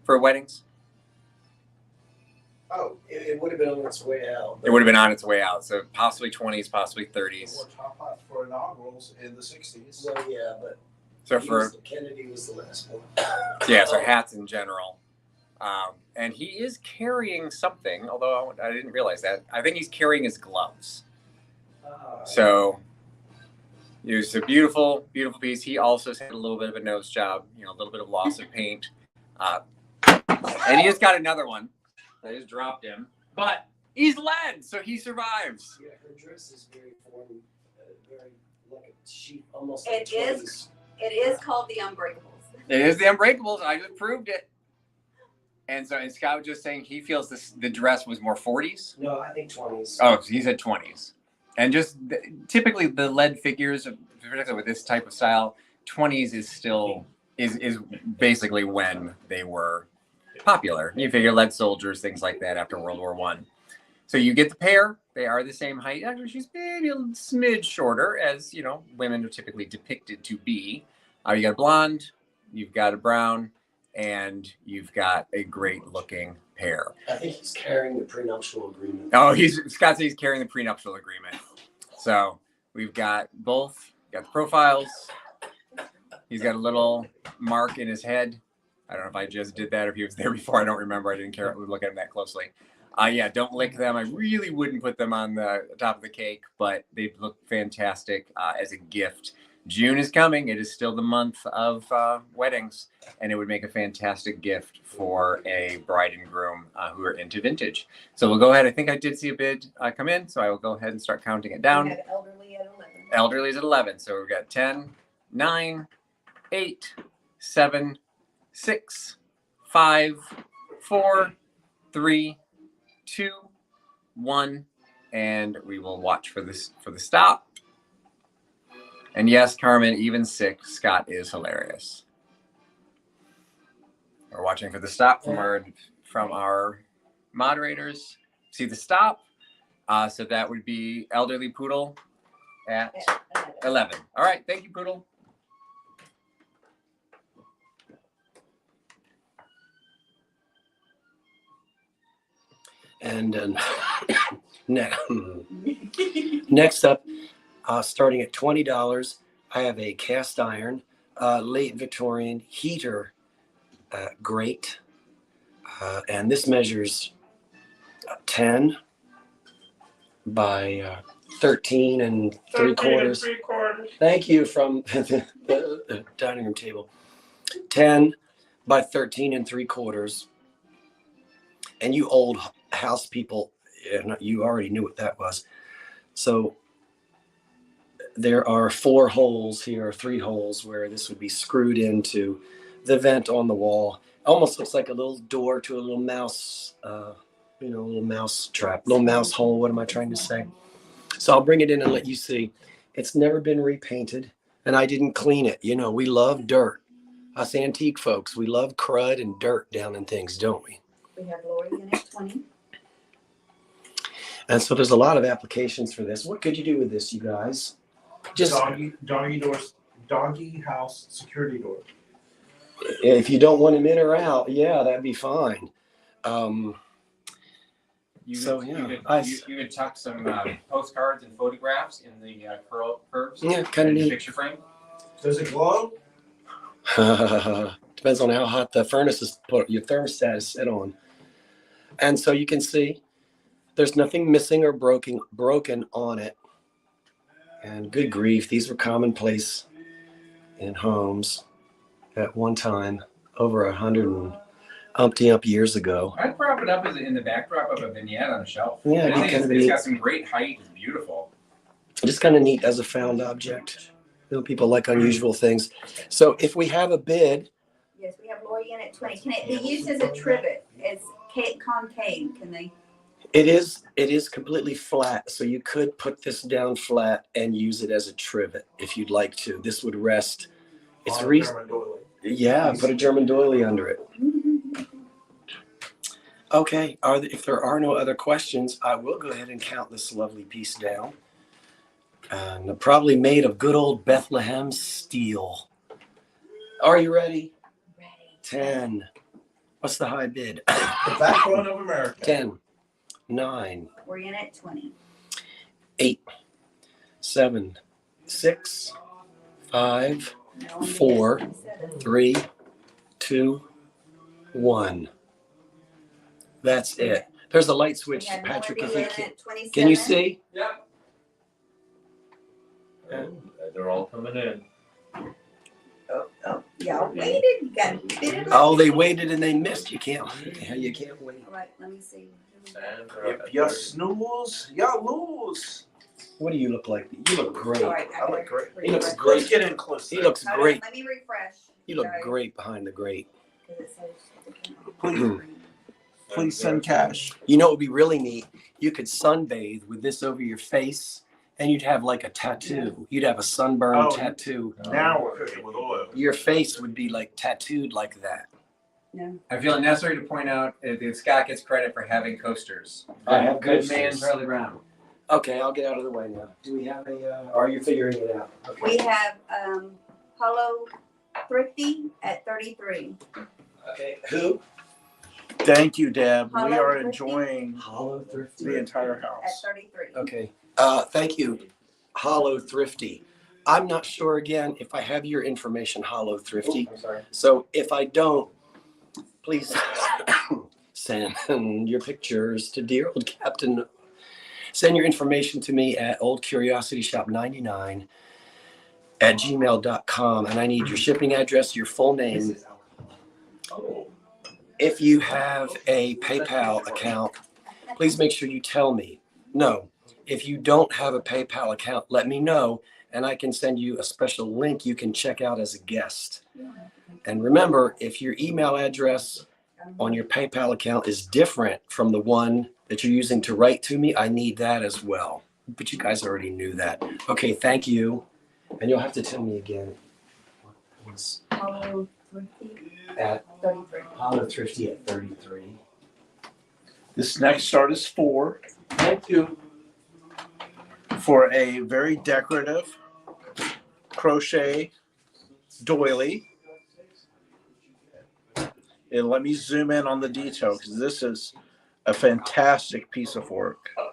for weddings? Oh, it would have been on its way out. It would have been on its way out. So possibly 20s, possibly 30s. Or top hats for inaugurals in the 60s. Well, yeah, but So for Kennedy was the last one. yeah, so hats in general. And he is carrying something, although I didn't realize that. I think he's carrying his gloves. So it was a beautiful, beautiful piece. He also had a little bit of a nose job, a little bit of loss of paint. And he has got another one. I just dropped him. But he's lead, so he survives. Yeah, her dress is very formed, very like a sheet, almost. It like is. It is called the Unbreakables. It is the Unbreakables. I just proved it. And so, and Scott was just saying he feels the dress was more 40s. No, I think 20s. Oh, he said 20s. And just typically the lead figures, particularly with this type of style, 20s is still is basically when they were popular. You figure lead soldiers, things like that after World War I. So you get the pair. They are the same height. Actually, she's maybe a smidge shorter, as women are typically depicted to be. You got a blonde, you've got a brown, and you've got a great looking pair. I think he's carrying the prenuptial agreement. Oh, Scott says he's carrying the prenuptial agreement. So we've got both. Got the profiles. He's got a little mark in his head. I don't know if I just did that or if he was there before. I don't remember. I didn't care look at him that closely. Yeah, don't lick them. I really wouldn't put them on the top of the cake, but they look fantastic as a gift. June is coming. It is still the month of weddings, and it would make a fantastic gift for a bride and groom who are into vintage. So we'll go ahead. I think I did see a bid come in, so I will go ahead and start counting it down. We have elderly at 11. Elderly is at 11, so we've got 10, 9, 8, 7, 6, 5, 4, 3, 2, 1, and we will watch for the stop. And yes, Carmen, even sick, Scott is hilarious. We're watching for the stop from our moderators. See the stop? So that would be elderly poodle at 11. All right, thank you, poodle. And next up, starting at $20, I have a cast iron, late Victorian heater grate. And this measures 10 by 13 and 3/4. Thank you, from the dining room table. 10 by 13 and 3/4. And you old house people, you already knew what that was. So there are 4 holes here, 3 holes where this would be screwed into the vent on the wall. Almost looks like a little door to a little mouse, a little mouse trap, little mouse hole. What am I trying to say? So I'll bring it in and let you see. It's never been repainted, and I didn't clean it. You know, we love dirt. Us antique folks, we love crud and dirt down in things, don't we? We have Lori in at 20. And so there's a lot of applications for this. What could you do with this, you guys? Just doggy doors, doggy house security door. if you don't want him in or out, yeah, that'd be fine. You could tuck some postcards and photographs in the curves. Yeah, kind of in the neat. picture frame. Does it glow? Depends on how hot the furnace is put, your thermostat is set on. And so you can see there's nothing missing or broken on it. And good grief, these were commonplace in homes at one time, over 100 and umpty years ago. I'd prop it up in the backdrop of a vignette on a shelf. Yeah, I think it's got some great height. It's beautiful. Just kind of neat as a found object. You know, people like unusual things. So if we have a bid. Yes, we have Lori in at 20. Can it be used as a trivet? It's concave, can they? It is completely flat, so you could put this down flat and use it as a trivet if you'd like to. This would rest. It's yeah, put a German doily under it. Okay, if there are no other questions, I will go ahead and count this lovely piece down. And probably made of good old Bethlehem steel. Are you ready? Ready. 10. What's the high bid? The backbone of America. 10. 9. We're in at 20. 8. 7. 6. 5. No, I'm 4. at 27. 3. 2. 1. That's it. There's a light switch, We have Patrick, Lori if you in can. at 27. Can you see? Yep. They're all coming in. Oh, y'all waited. You got to bid it up. Oh, they waited and they missed. You can't wait. All right, let me see. If you snooze, you lose. What do you look like? You look great. All right, I look great. He looks refresh. great. Let's get in close. He looks Hold on, great. let me refresh. You look Sorry, great behind the grate. 'cause it says Please, please send cash. You know, it would be really neat. You could sunbathe with this over your face, and you'd have like a tattoo. You'd have a sunburn Oh. tattoo. Now we're cooking with oil. Your face would be like tattooed like that. No. I feel it necessary to point out that Scott gets credit for having coasters. I have Good man, coasters. Charlie Brown. Okay, I'll get out of the way now. Do we have a? Are you figuring it out? Okay. We have Hollow Thrifty at 33. Okay, who? Thank you, Deb. We Hollow are Thrifty? enjoying Hollow Thrifty. the entire At house. 33. Okay. Thank you, Hollow Thrifty. I'm not sure again if I have your information, Hollow Thrifty. I'm sorry. So if I don't, please send your pictures to dear old Captain. Send your information to me at oldcuriosityshop99 at gmail.com. And I need your shipping address, your full name. Oh. If you have a PayPal account, please make sure you tell me. No, if you don't have a PayPal account, let me know, and I can send you a special link you can check out as a guest. And remember, if your email address on your PayPal account is different from the one that you're using to write to me, I need that as well. But you guys already knew that. Okay, thank you. And you'll have to tell me again. Hollow Thrifty At 33. Hollow Thrifty at 33. This next start is for Thank you. a very decorative crochet doily. And let me zoom in on the detail because this is a fantastic piece of work. I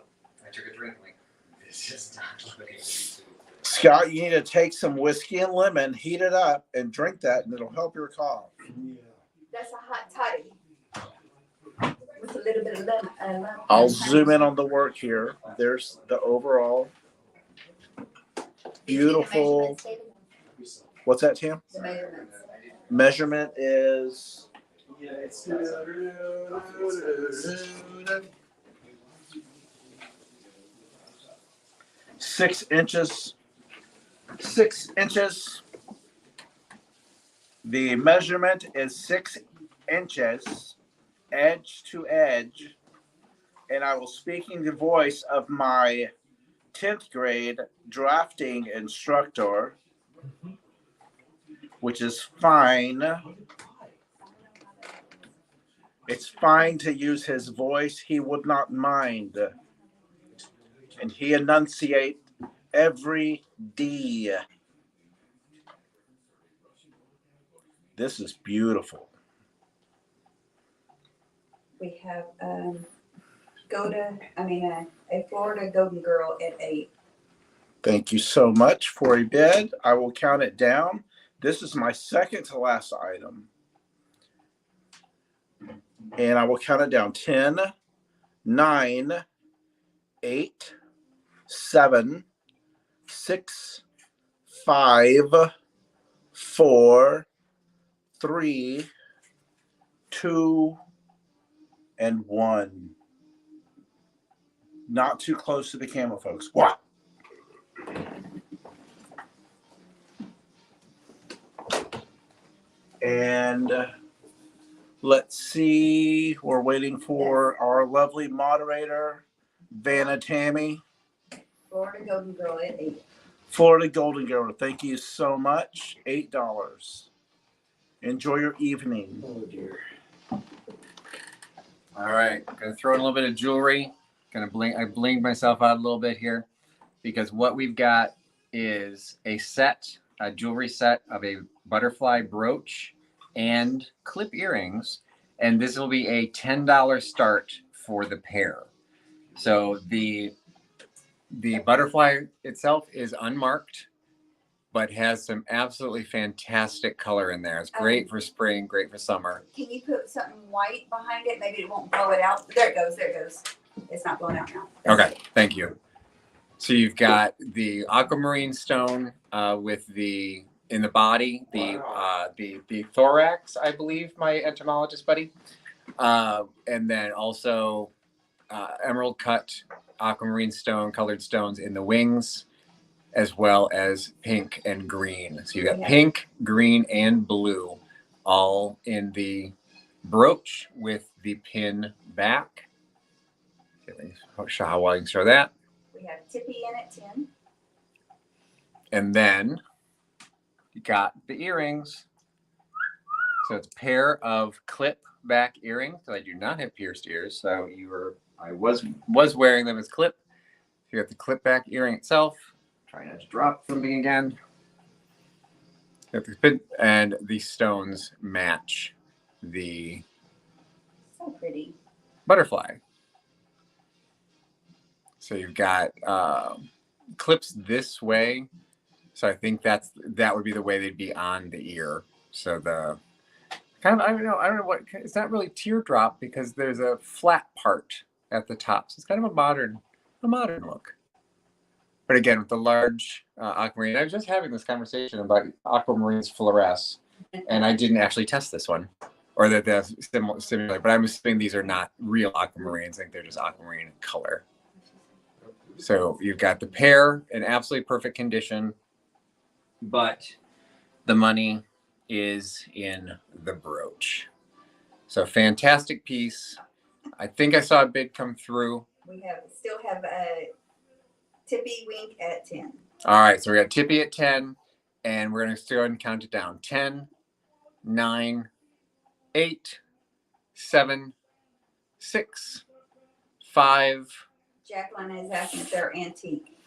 took a drink. It's just not looking. Scott, you need to take some whiskey and lemon, heat it up, and drink that, and it'll help your cough. That's a hot toddy. With a little bit of lemon. I'll zoom in on the work here. There's the overall beautiful. What's that, Tim? The measurements. Measurement is 6 inches. 6 inches. The measurement is 6 inches, edge to edge, and I was speaking the voice of my 10th grade drafting instructor, which is fine. It's fine to use his voice. He would not mind. And he enunciate every D. This is beautiful. We have a Florida Golden Girl at 8. Thank you so much for a bid. I will count it down. This is my second to last item. And I will count it down. 10, 9, 8, 7, 6, 5, 4, 3, 2, and 1. Not too close to the camera, folks. What? And let's see. We're waiting for our lovely moderator, Vanna Tammy. Florida Golden Girl at 8. Florida Golden Girl, thank you so much. $8. Enjoy your evening. Oh dear. All right, gonna throw in a little bit of jewelry. I blinged myself out a little bit here because what we've got is a jewelry set of a butterfly brooch and clip earrings, and this will be a $10 start for the pair. So the butterfly itself is unmarked, but has some absolutely fantastic color in there. It's great for spring, great for summer. Can you put something white behind it? Maybe it won't blow it out. There it goes. There it goes. It's not blowing out now. Okay, thank you. So you've got the aquamarine stone with in the body, the thorax, I believe, my entomologist buddy, and then also emerald cut aquamarine stone, colored stones in the wings, as well as pink and green. So you got pink, green, and blue, all in the brooch with the pin back. Show how well you can show that. We have Tippy in at 10. And then you got the earrings. So it's a pair of clip back earrings. So I do not have pierced ears. So I was wearing them as clip. You got the clip back earring itself. Try not to drop something again. And the stones match the So pretty. butterfly. So you've got clips this way. So I think that would be the way they'd be on the ear. So the kind of I don't know what it's not really teardrop because there's a flat part at the top. So it's kind of a modern look. But again, with the large aquamarine, I was just having this conversation about aquamarines fluoresce, and I didn't actually test this one, or that they're similar. But I'm assuming these are not real aquamarines. I think they're just aquamarine in color. So you've got the pair in absolutely perfect condition, but the money is in the brooch. So fantastic piece. I think I saw a bid come through. We still have a Tippy Wink at 10. All right, so we got Tippy at 10, and we're going to go ahead and count it down. 10, 9, 8, 7, 6, 5. Jacqueline is asking if they're antique.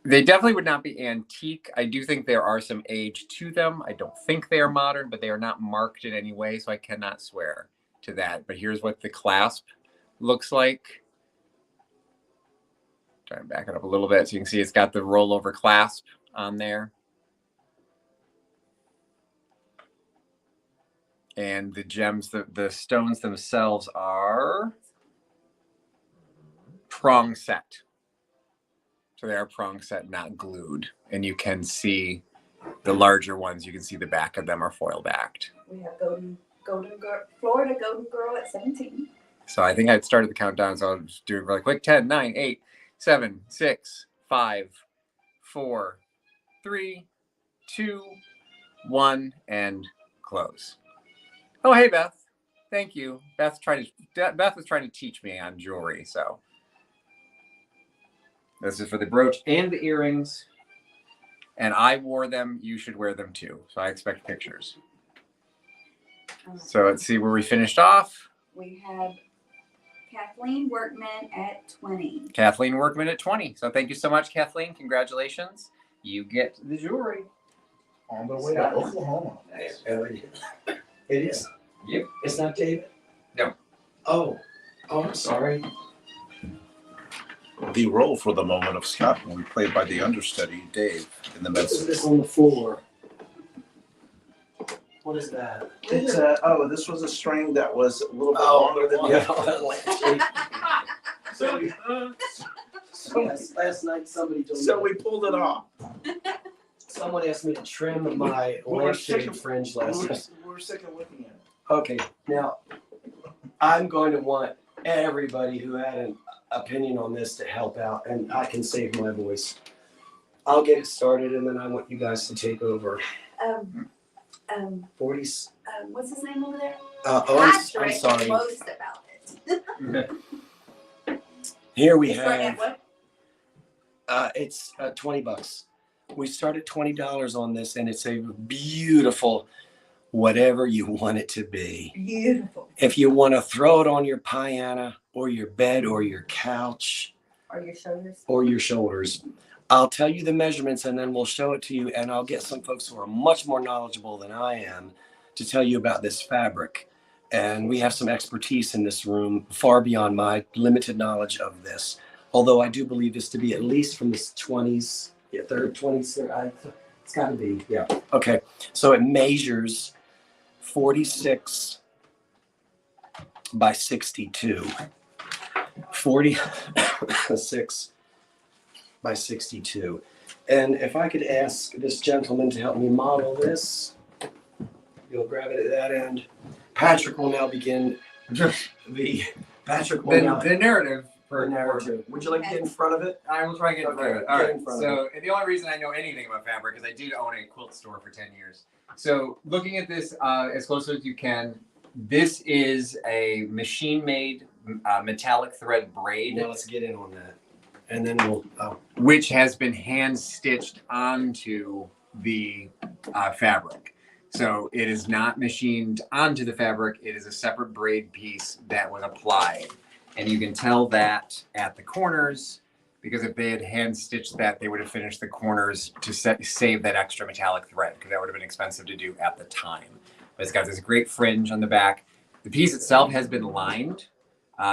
They definitely would not be antique. I do think there are some age to them. I don't think they are modern, but they are not marked in any way, so I cannot swear to that. But here's what the clasp looks like. Try to back it up a little bit so you can see it's got the rollover clasp on there. And the gems, the stones themselves are prong set. So they are prong set, not glued. And you can see the larger ones, you can see the back of them are foil backed. We have Florida Golden Girl at 17. So I think I'd started the countdown, so I'll just do it really quick. 10, 9, 8, 7, 6, 5, 4, 3, 2, 1, and close. Oh, hey, Beth. Thank you. Beth was trying to teach me on jewelry, so. This is for the brooch and the earrings. And I wore them. You should wear them too. So I expect pictures. So let's see where we finished off. We have Kathleen Workman at 20. Kathleen Workman at 20. So thank you so much, Kathleen. Congratulations. You get the jewelry. On the way to Oklahoma. It is. Yep. It's not David? No. Oh, I'm sorry. The role for the moment of Scott will be played by the understudy, Dave, in the What's midst. this on the floor? What is that? It's this was a string that was a little bit Oh, longer than the other. So last night somebody told So me. we pulled it off. Someone asked me to trim my We're sick lampshade of- fringe last night. We're sick of looking at it. Okay, now I'm going to want everybody who had an opinion on this to help out, and I can save my voice. I'll get it started, and then I want you guys to take over. 40s. What's his name over there? I'm Patrick sorry. Most about it. Here we It's right at have. what? It's $20. We start at $20 on this, and it's a beautiful, whatever you want it to be. Beautiful. If you want to throw it on your piano or your bed or your couch Or your shoulders. or your shoulders, I'll tell you the measurements and then we'll show it to you. And I'll get some folks who are much more knowledgeable than I am to tell you about this fabric. And we have some expertise in this room far beyond my limited knowledge of this. Although I do believe this to be at least from the 20s, third 20s. It's got to be, yeah. Okay, so it measures 46 by 62. 46 by 62. And if I could ask this gentleman to help me model this, you'll grab it at that end. Patrick will now begin the narrative for narrative. Would you like to get in front of it? I will try and get in front of it. All get right. in front of So the only reason I know anything about fabric is I did own a quilt store for 10 years. So looking at this as close as you can, this is a machine-made metallic thread braid, Now let's get in on that. And then we'll, which has been hand-stitched onto the fabric. So it is not machined onto the fabric. It is a separate braid piece that was applied. And you can tell that at the corners, because if they had hand stitched that, they would have finished the corners to save that extra metallic thread, because that would have been expensive to do at the time. But it's got this great fringe on the back. The piece itself has been lined.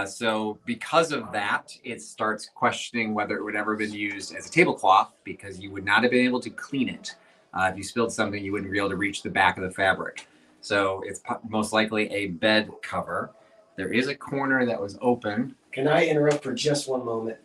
So because of that, it starts questioning whether it would ever been used as a tablecloth because you would not have been able to clean it. If you spilled something, you wouldn't be able to reach the back of the fabric. So it's most likely a bed cover. There is a corner that was open. Can I interrupt for just one moment?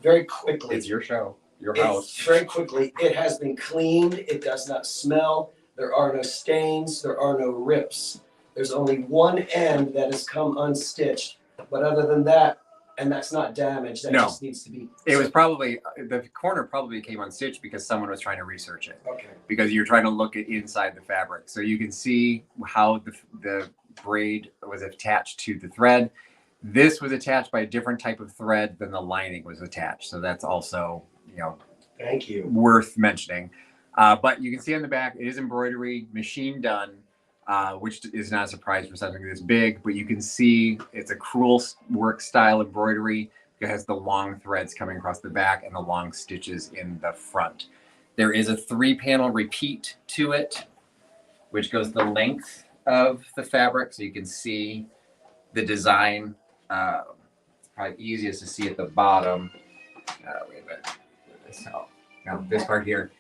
Very quickly. It's your show, your It's house. very quickly. It has been cleaned. It does not smell. There are no stains. There are no rips. There's only one end that has come unstitched. But other than that, and that's not damaged, that No. just needs to be. It was probably, the corner probably came unstitched because someone was trying to research it. Okay. Because you're trying to look at inside the fabric. So you can see how the braid was attached to the thread. This was attached by a different type of thread than the lining was attached. So that's also, Thank you. worth mentioning. But you can see on the back, it is embroidery, machine done, which is not a surprise for something this big, but you can see it's a crewel work style embroidery. It has the long threads coming across the back and the long stitches in the front. There is a 3-panel repeat to it, which goes the length of the fabric. So you can see the design. It's probably easiest to see at the bottom. Wait a minute. Now this part here,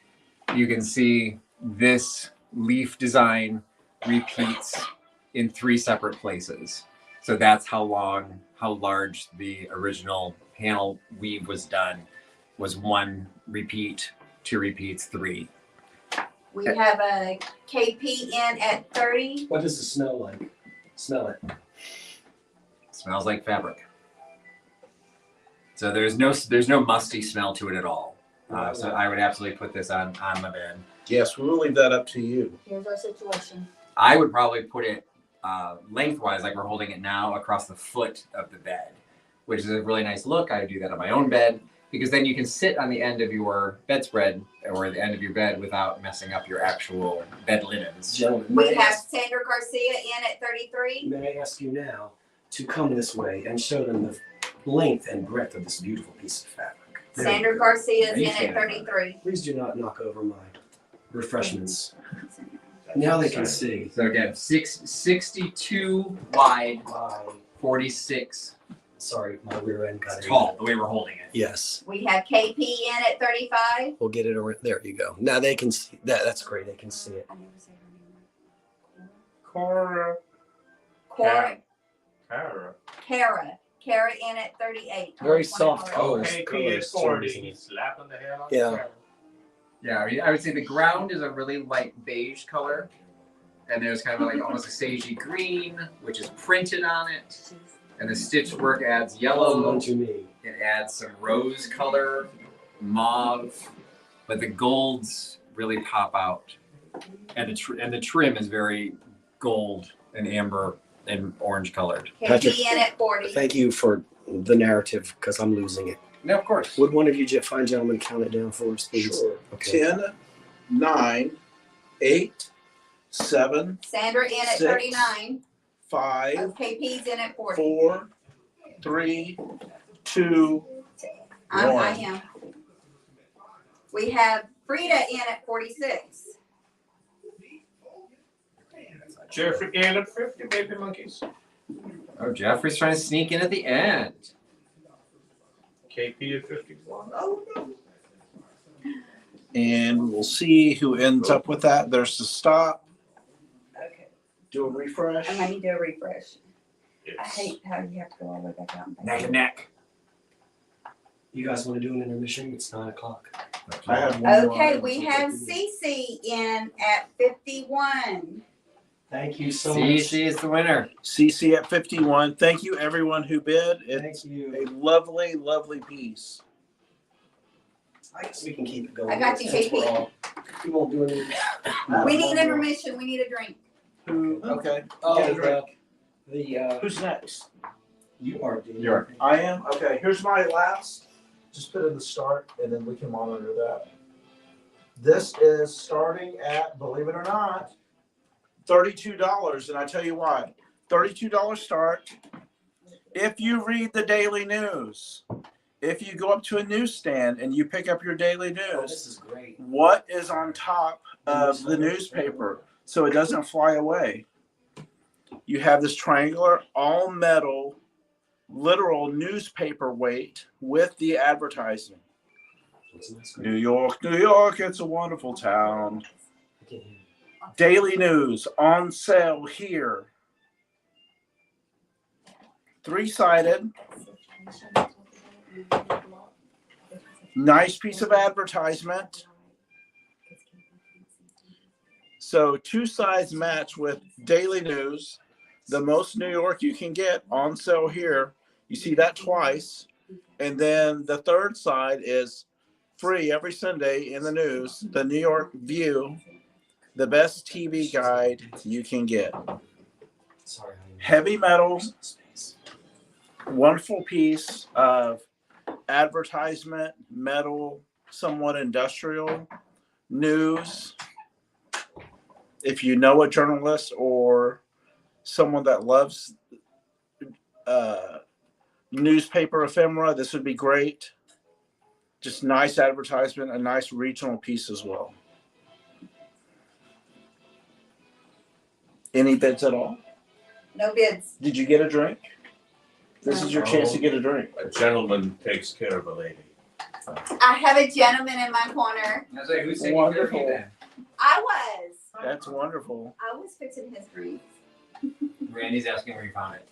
you can see this leaf design repeats in 3 separate places. So that's how large the original panel weave was done, was 1 repeat, 2 repeats, 3. We have a KP in at 30. What does it smell like? Smell it. Smells like fabric. So there's no musty smell to it at all. So I would absolutely put this on the bed. Yes, we'll leave that up to you. Here's our situation. I would probably put it lengthwise, like we're holding it now, across the foot of the bed, which is a really nice look. I would do that on my own bed because then you can sit on the end of your bedspread or the end of your bed without messing up your actual bed linens. Gentlemen, We have Sandra Garcia in at 33. may I ask you now to come this way and show them the length and breadth of this beautiful piece of fabric. Sandra Garcia is Are you in at standing on 33. Please do not knock over my refreshments. Now they can see. So again, 62 wide, My, 46 sorry, my rear end got tall, the way we're holding it. Yes. We have KP in at 35. We'll get it around. There you go. Now they can see that. That's great. They can see it. I never say her name. Cora. Cora. Kara. Kara in at 38. Very soft color. colors. Okay, P40. Slapping the head on Yeah. the Yeah, I would say the ground is a really light beige color. And there's kind of like almost a sagey green, which is printed on it. And the stitch work adds yellow. Unto me. It adds some rose color, mauve, but the golds really pop out. And the trim is very gold and amber and orange colored. Patrick, KP in at 40. Thank you for the narrative because I'm losing it. No, of course. Would one of you fine gentlemen count it down for us, please? Sure. Okay. 10, 9, 8, 7, Sandra in at 6, 39. 5, KP's in at 40. 4, 3, 2, I one. am. We have Frida in at 46. Jeffrey Gale at 50, baby monkeys. Oh, Jeffrey's trying to sneak in at the end. KP at 51. Oh, no. And we'll see who ends up with that. There's the stop. Okay. Do a refresh. And let me do a refresh. I Yes. hate how you have to go all the way back out. and Neck back. and neck. You guys want to do an intermission? It's 9 o'clock. I have one more Okay, item. we have Cece in at 51. Thank you so much. CC is the winner. CC at 51. Thank you, everyone who bid. Thank It's you. a lovely, lovely piece. I guess we can keep it going. I got you, Since we're KP. all- We won't do anything. We need intermission. We need a drink. Who? Okay. Oh, Get a drink. the Who's next? you are Dean. You're- I am. Okay. Here's my last. Just put in the start, and then we can monitor that. This is starting at, believe it or not, $32, and I tell you why. $32 start. If you read the daily news, if you go up to a newsstand and you pick up your daily Oh, news, this is great. what is on top of the newspaper so it doesn't fly away? you have this triangular, all metal, literal newspaper weight with the advertising. New York, New York, it's a wonderful town. Daily news on sale here. 3-sided. Nice piece of advertisement. So 2 sides match with daily news. The most New York you can get on sale here. You see that twice. And then the 3rd side is free every Sunday in the news. The New York View, the best TV guide you can get. Heavy metal, wonderful piece of advertisement, metal, somewhat industrial, news. If you know a journalist or someone that loves newspaper ephemera, this would be great. Just nice advertisement, a nice regional piece as well. Any bids at all? No bids. Did you get a drink? This is your chance to get a drink. A gentleman takes care of a lady. I have a gentleman in my corner. I was like, who's taking care of you then? I was. That's wonderful. I was fixing his drinks. Randy's asking where you found it.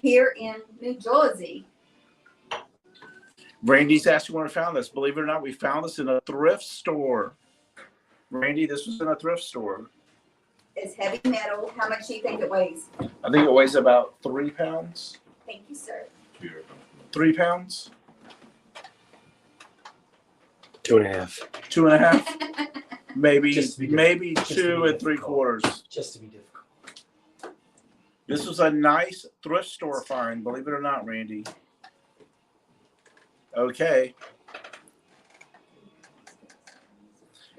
Here in New Jersey. Randy's asking where we found this. Believe it or not, we found this in a thrift store. Randy, this was in a thrift store. It's heavy metal. How much do you think it weighs? I think it weighs about 3 pounds. Thank you, sir. 3 pounds? 2.5. 2.5? Maybe, Just to be maybe just to be 2 difficult. 3/4. Just to be difficult. This was a nice thrift store find, believe it or not, Randy. Okay.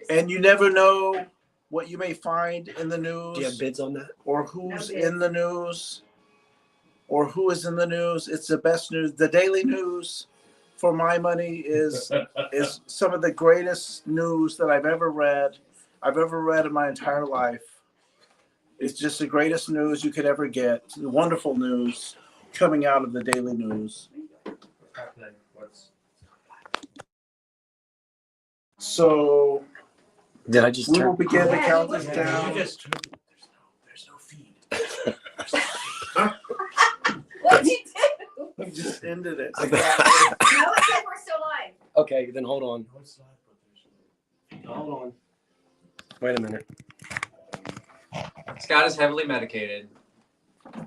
And you never know what you may find in the news. Do you have bids on that? Or who's No bids. in the news, or who is in the news. It's the best news. The daily news, for my money, is some of the greatest news that I've ever read in my entire life. It's just the greatest news you could ever get. Wonderful news coming out of the daily news. So Did I just we turn? will begin to Yeah, count you this were- down. There's no feed. What'd you do? We just ended it. No, it said we're still live. Okay, then hold on. Hold on. Wait a minute. Scott is heavily medicated.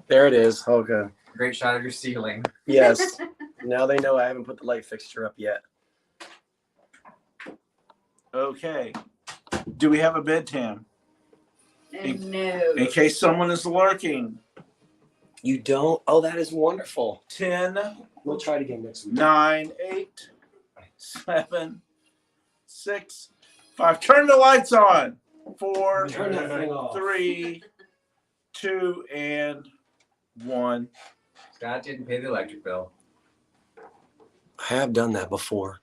There it is. Okay. Great shot of your ceiling. Yes. Now they know I haven't put the light fixture up yet. Okay. Do we have a bid, Tam? No. In case someone is lurking. You don't? Oh, that is wonderful. 10, We'll try it again next week. 9, 8, 7, 6, 5. Turn the lights on. 4, Turn that thing off. 3, 2, and 1. Scott didn't pay the electric bill. I have done that before.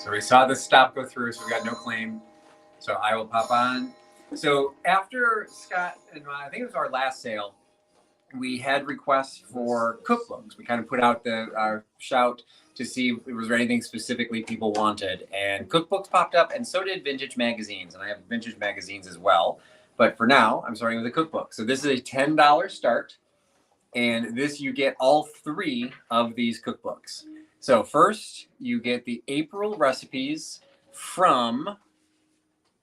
So we saw the stop go through, so we got no claim. So I will pop on. So after Scott and I think it was our last sale, we had requests for cookbooks. We kind of put out our shout to see if there was anything specifically people wanted. And cookbooks popped up, and so did vintage magazines. And I have vintage magazines as well. But for now, I'm starting with a cookbook. So this is a $10 start. And this, you get all 3 of these cookbooks. So first, you get the April recipes from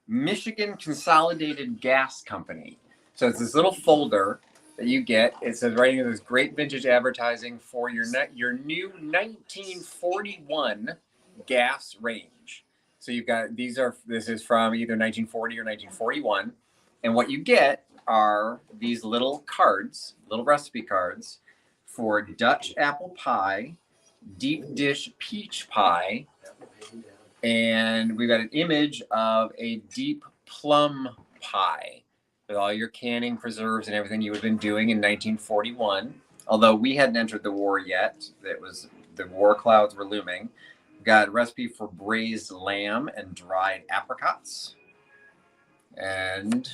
Michigan Consolidated Gas Company. So it's this little folder that you get. It says right here, there's great vintage advertising for your new 1941 gas range. So you've got this is from either 1940 or 1941, and what you get are these little cards, little recipe cards for Dutch apple pie, deep dish peach pie, and we've got an image of a deep plum pie with all your canning, preserves, and everything you would have been doing in 1941. although we hadn't entered the war yet. It was the war clouds were looming. Got a recipe for braised lamb and dried apricots. And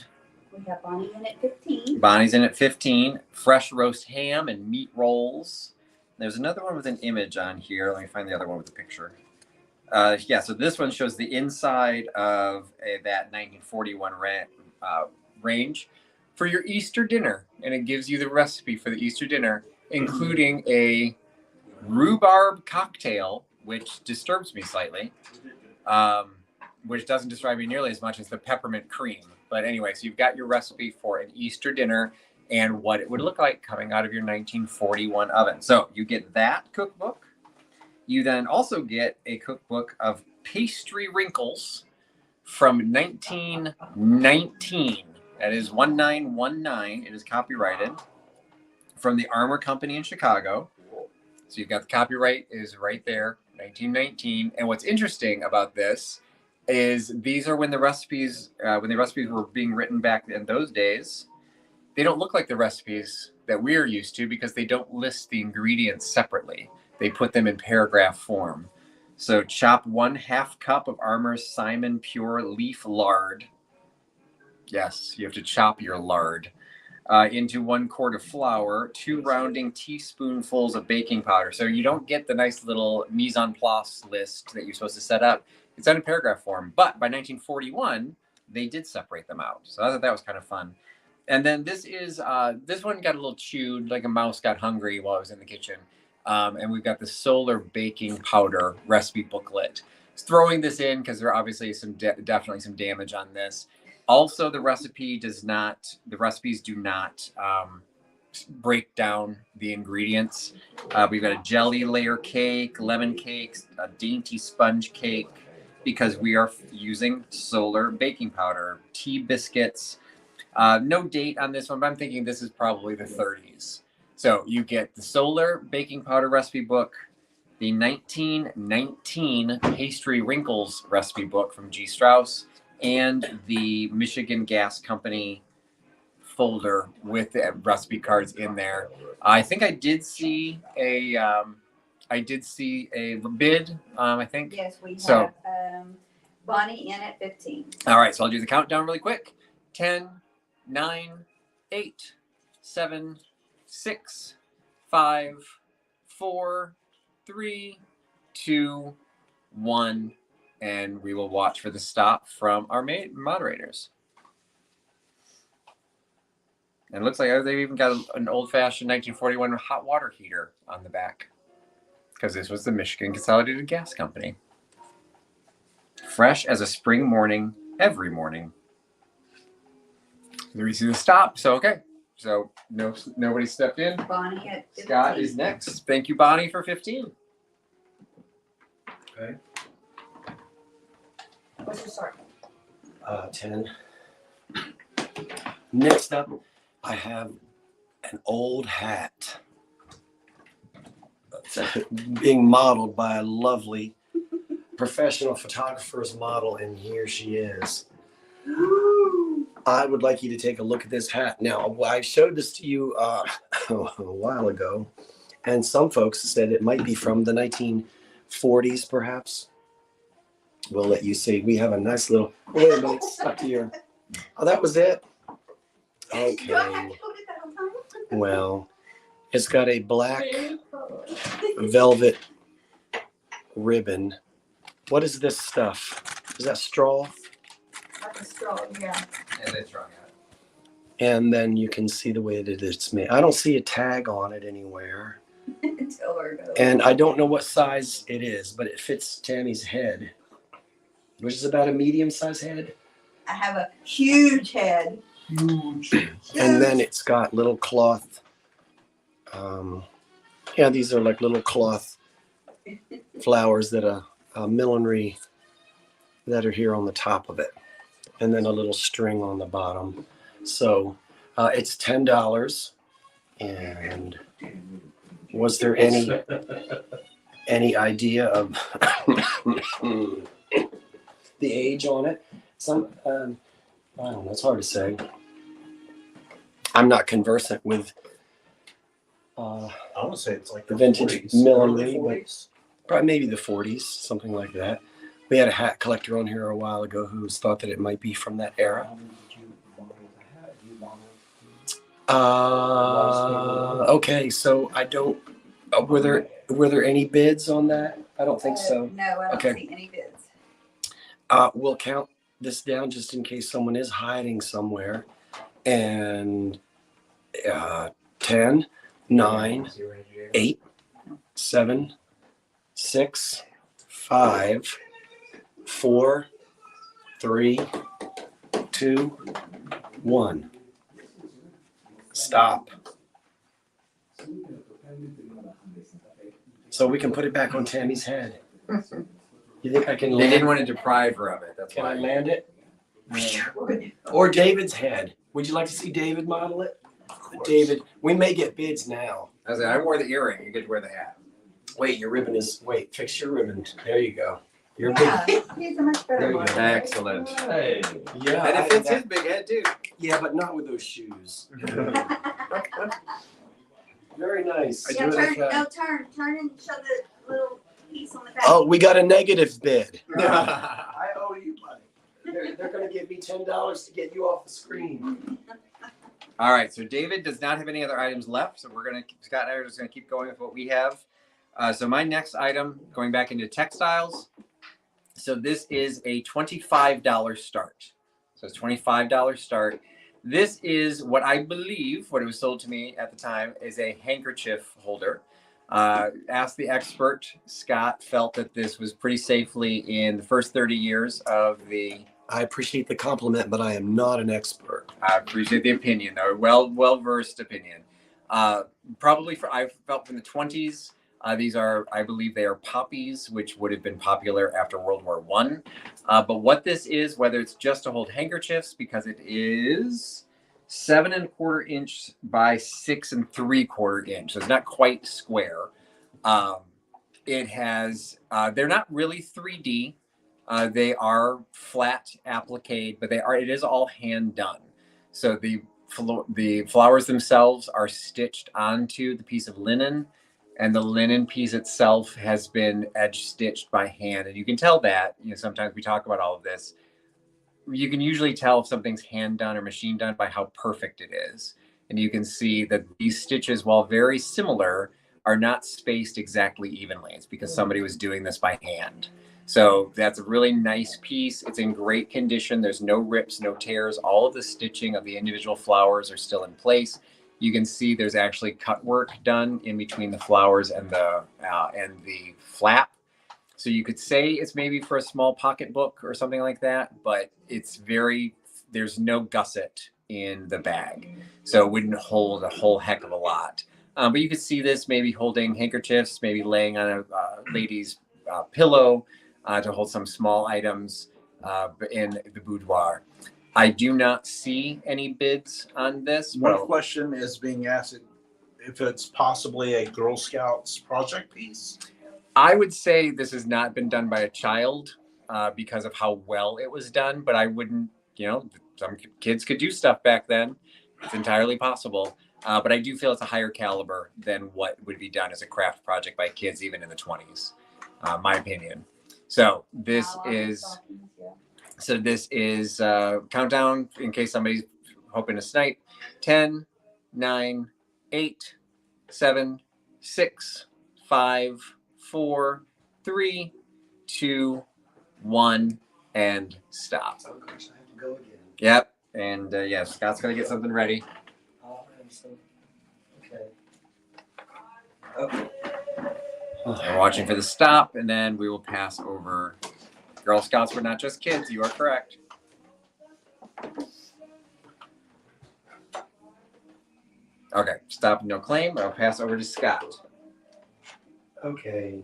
We have Bonnie in at 15. Bonnie's in at 15. Fresh roast ham and meat rolls. There's another one with an image on here. Let me find the other one with a picture. Yeah, so this one shows the inside of that 1941 range for your Easter dinner. And it gives you the recipe for the Easter dinner, including a rhubarb cocktail, which disturbs me slightly, which doesn't disturb me nearly as much as the peppermint cream. But anyway, so you've got your recipe for an Easter dinner and what it would look like coming out of your 1941 oven. So you get that cookbook. You then also get a cookbook of pastry wrinkles from 1919. That is 1919. It is copyrighted from the Armor Company in Chicago. So you've got the copyright is right there, 1919. And what's interesting about this is these are when the recipes were being written back in those days. They don't look like the recipes that we're used to because they don't list the ingredients separately. They put them in paragraph form. So chop 1/2 cup of Armour's Simon pure leaf lard. Yes, you have to chop your lard. Into 1 quart of flour, 2 rounding teaspoonfuls of baking powder. So you don't get the nice little mise en place list that you're supposed to set up. It's done in paragraph form. But by 1941, they did separate them out. So I thought that was kind of fun. And then this one got a little chewed, like a mouse got hungry while I was in the kitchen. And we've got the solar baking powder recipe booklet. Throwing this in because there are obviously definitely some damage on this. Also, the recipes do not break down the ingredients. We've got a jelly layer cake, lemon cakes, a dainty sponge cake, because we are using solar baking powder, tea biscuits. No date on this one, but I'm thinking this is probably the 30s. So you get the solar baking powder recipe book, the 1919 pastry wrinkles recipe book from G. Strauss, and the Michigan Gas Company folder with the recipe cards in there. I think I did see a bid. I think. Yes, we have So- Bonnie in at 15. All right, so I'll do the countdown really quick. 10, 9, 8, 7, 6, 5, 4, 3, 2, 1, and we will watch for the stop from our moderators. And it looks like they've even got an old-fashioned 1941 hot water heater on the back, because this was the Michigan Consolidated Gas Company. Fresh as a spring morning, every morning. There we see the stop. So okay. So nobody stepped in. Bonnie at 15. Scott is next. Thank you, Bonnie, for 15. Okay. What's your start? 10. Next up, I have an old hat. Being modeled by a lovely professional photographer's model, and here she is. I would like you to take a look at this hat. Now, I showed this to you a while ago, and some folks said it might be from the 1940s, perhaps. We'll let you see. We have a nice little, wait a minute, stuck here. Oh, that was it? Okay. Well, it's got a black velvet ribbon. What is this stuff? Is that straw? Like a straw, yeah. And it's wrong. And then you can see the way that it's made. I don't see a tag on it anywhere. Tell her to. And I don't know what size it is, but it fits Tammy's head, which is about a medium-sized head. I have a huge head. Huge. And then it's got little cloth. Yeah, these are like little cloth flowers that are millinery that are here on the top of it. And then a little string on the bottom. So it's $10. And was there any idea of the age on it? Some I don't know, it's hard to say. I'm not conversant with I want to say it's like The the vintage 40s, millinery, early but 40s. probably maybe the 40s, something like that. We had a hat collector on here a while ago who thought that it might be from that era. Okay, so I don't. Were there any bids on that? I don't think so. No, I don't Okay. see any bids. We'll count this down just in case someone is hiding somewhere. And 10, 9, 8, 7, 6, 5, 4, 3, 2, 1. Stop. So we can put it back on Tammy's head. You think I can They land? didn't want to deprive her of it. That's Can why. I land it? Or David's head. Would you like to see David model it? David, we may get bids now. I was like, I wore the earring. You get to wear the hat. Wait, your ribbon is. Wait, fix your ribbon. There you go. You're big. Yeah, he's a much There better you one. go. Excellent. Hey. Yeah, And I- it fits that- his big head too. Yeah, but not with those shoes. Very nice. Yeah, turn and show the little piece on the back. Oh, we got a negative bid. I owe you money. They're going to give me $10 to get you off the screen. All right, so David does not have any other items left, so Scott and I are just gonna keep going with what we have. So my next item, going back into textiles. So this is a $25 start. So it's $25 start. This is what I believe, what it was sold to me at the time, is a handkerchief holder. Asked the expert, Scott felt that this was pretty safely in the first 30 years of the. I appreciate the compliment, but I am not an expert. I appreciate the opinion, though. Well-versed opinion. Probably I felt from the 20s. These are, I believe they are poppies, which would have been popular after World War I. But what this is, whether it's just to hold handkerchiefs, because it is 7¼ inch by 6¾ inch. So it's not quite square. It has, they're not really 3D. They are flat applique, but it is all hand done. So the flowers themselves are stitched onto the piece of linen, and the linen piece itself has been edge stitched by hand. And you can tell that, sometimes we talk about all of this. You can usually tell if something's hand done or machine done by how perfect it is. And you can see that these stitches, while very similar, are not spaced exactly evenly. It's because somebody was doing this by hand. So that's a really nice piece. It's in great condition. There's no rips, no tears. All of the stitching of the individual flowers are still in place. You can see there's actually cut work done in between the flowers and the flap. So you could say it's maybe for a small pocketbook or something like that, but there's no gusset in the bag. So it wouldn't hold a whole heck of a lot. But you could see this maybe holding handkerchiefs, maybe laying on a lady's pillow, to hold some small items in the boudoir. I do not see any bids on this. One question is being asked if it's possibly a Girl Scouts project piece. I would say this has not been done by a child because of how well it was done, but I wouldn't, some kids could do stuff back then. It's entirely possible. But I do feel it's a higher caliber than what would be done as a craft project by kids even in the 20s, my opinion. So this is countdown in case somebody's hoping to snipe. 10, 9, 8, 7, 6, 5, 4, 3, 2, 1, and stop. Oh gosh, I have to go again. Yep. And Scott's gonna get something ready. Okay. We're watching for the stop, and then we will pass over. Girl Scouts were not just kids. You are correct. Okay, stop, no claim. I'll pass over to Scott. Okay.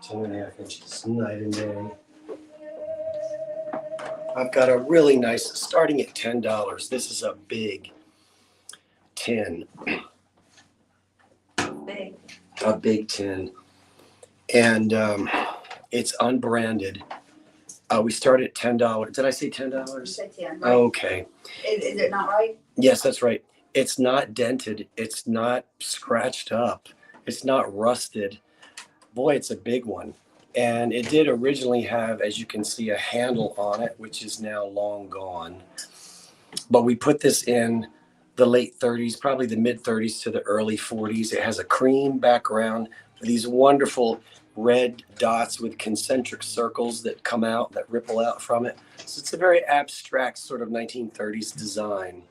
10½ inches, night and day. I've got a really nice, starting at $10. This is a big tin. Big. A big tin. And it's unbranded. We start at $10. Did I say You $10? said 10, right? Okay. Is it not right? Yes, that's right. It's not dented. It's not scratched up. It's not rusted. Boy, it's a big one. And it did originally have, as you can see, a handle on it, which is now long gone. But we put this in the late 30s, probably the mid 30s to the early 40s. It has a cream background with these wonderful red dots with concentric circles that come out, that ripple out from it. So it's a very abstract sort of 1930s design.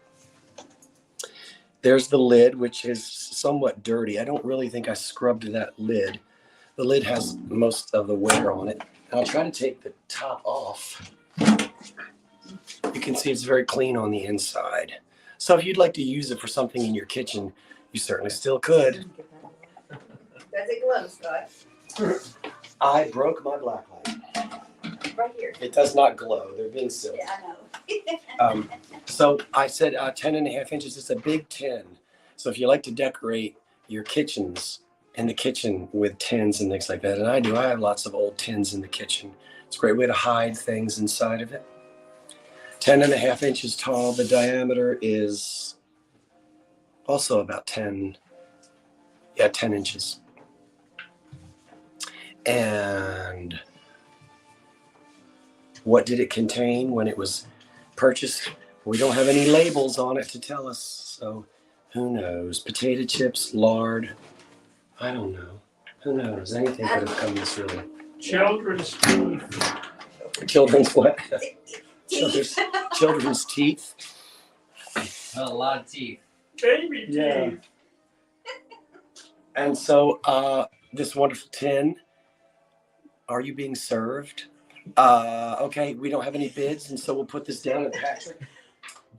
There's the lid, which is somewhat dirty. I don't really think I scrubbed that lid. The lid has most of the wear on it. And I'll try to take the top off. You can see it's very clean on the inside. So if you'd like to use it for something in your kitchen, you certainly still could. Does it glow, Scott? I broke my black light. Right here. It does not glow. They're being silly. Yeah, I know. So I said 10.5 inches. It's a big tin. So if you like to decorate your kitchens in the kitchen with tins and things like that, and I do, I have lots of old tins in the kitchen. It's a great way to hide things inside of it. 10.5 inches tall. The diameter is also about 10 inches. And what did it contain when it was purchased? We don't have any labels on it to tell us, so who knows? Potato chips, lard, I don't know. Who knows? Anything could have come this really. Children's teeth. Children's what? Teeth. Children's teeth. A lot of teeth. Baby teeth. Yeah. And so this wonderful tin. Are you being served? Okay, we don't have any bids, and so we'll put this down. And Patrick,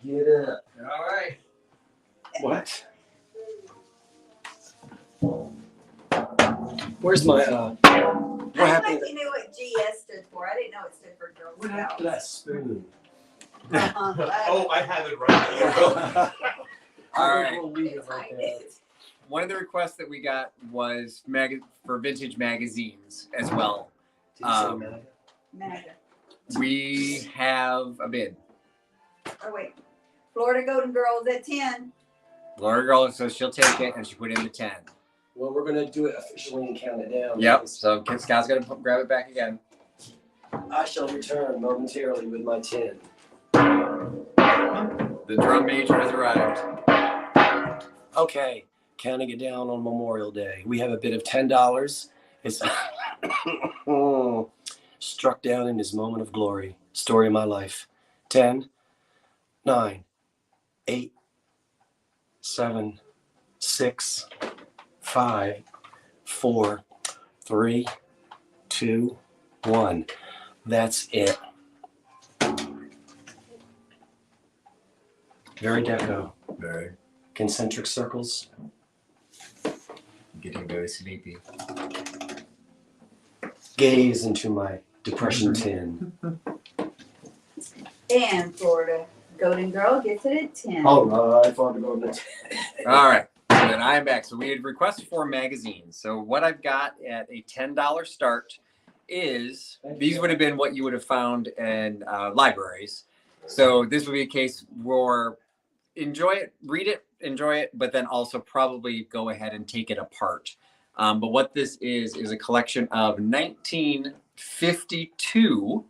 get up. All right. What? Where's my what I happened? thought you knew what GS stood for. I didn't know it stood for Girl What happened to that spoon? Oh, I have it right here. All right. We'll leave it like that. One of the requests that we got was for vintage magazines as well. Did you say MAGA? MAGA. We have a bid. Oh, wait. Florida Golden Girls at 10. Laura Girl, so she'll take it and she put in the 10. Well, we're gonna do it officially and count it down. Yep. So Scott's gonna grab it back again. I shall return momentarily with my tin. The drum major has arrived. Okay, counting it down on Memorial Day. We have a bid of $10. It's struck down in his moment of glory. Story of my life. 10, 9, 8, 7, 6, 5, 4, 3, 2, 1. That's it. Very deco. Very. Concentric circles. Getting very sleepy. Gaze into my depression tin. And Florida Golden Girl gets it at 10. All right, Florida Golden. All right. So then I'm back. So we had requested for magazines. So what I've got at a $10 start is these would have been what you would have found in libraries. So this would be a case where enjoy it, read it, enjoy it, but then also probably go ahead and take it apart. But what this is a collection of 1952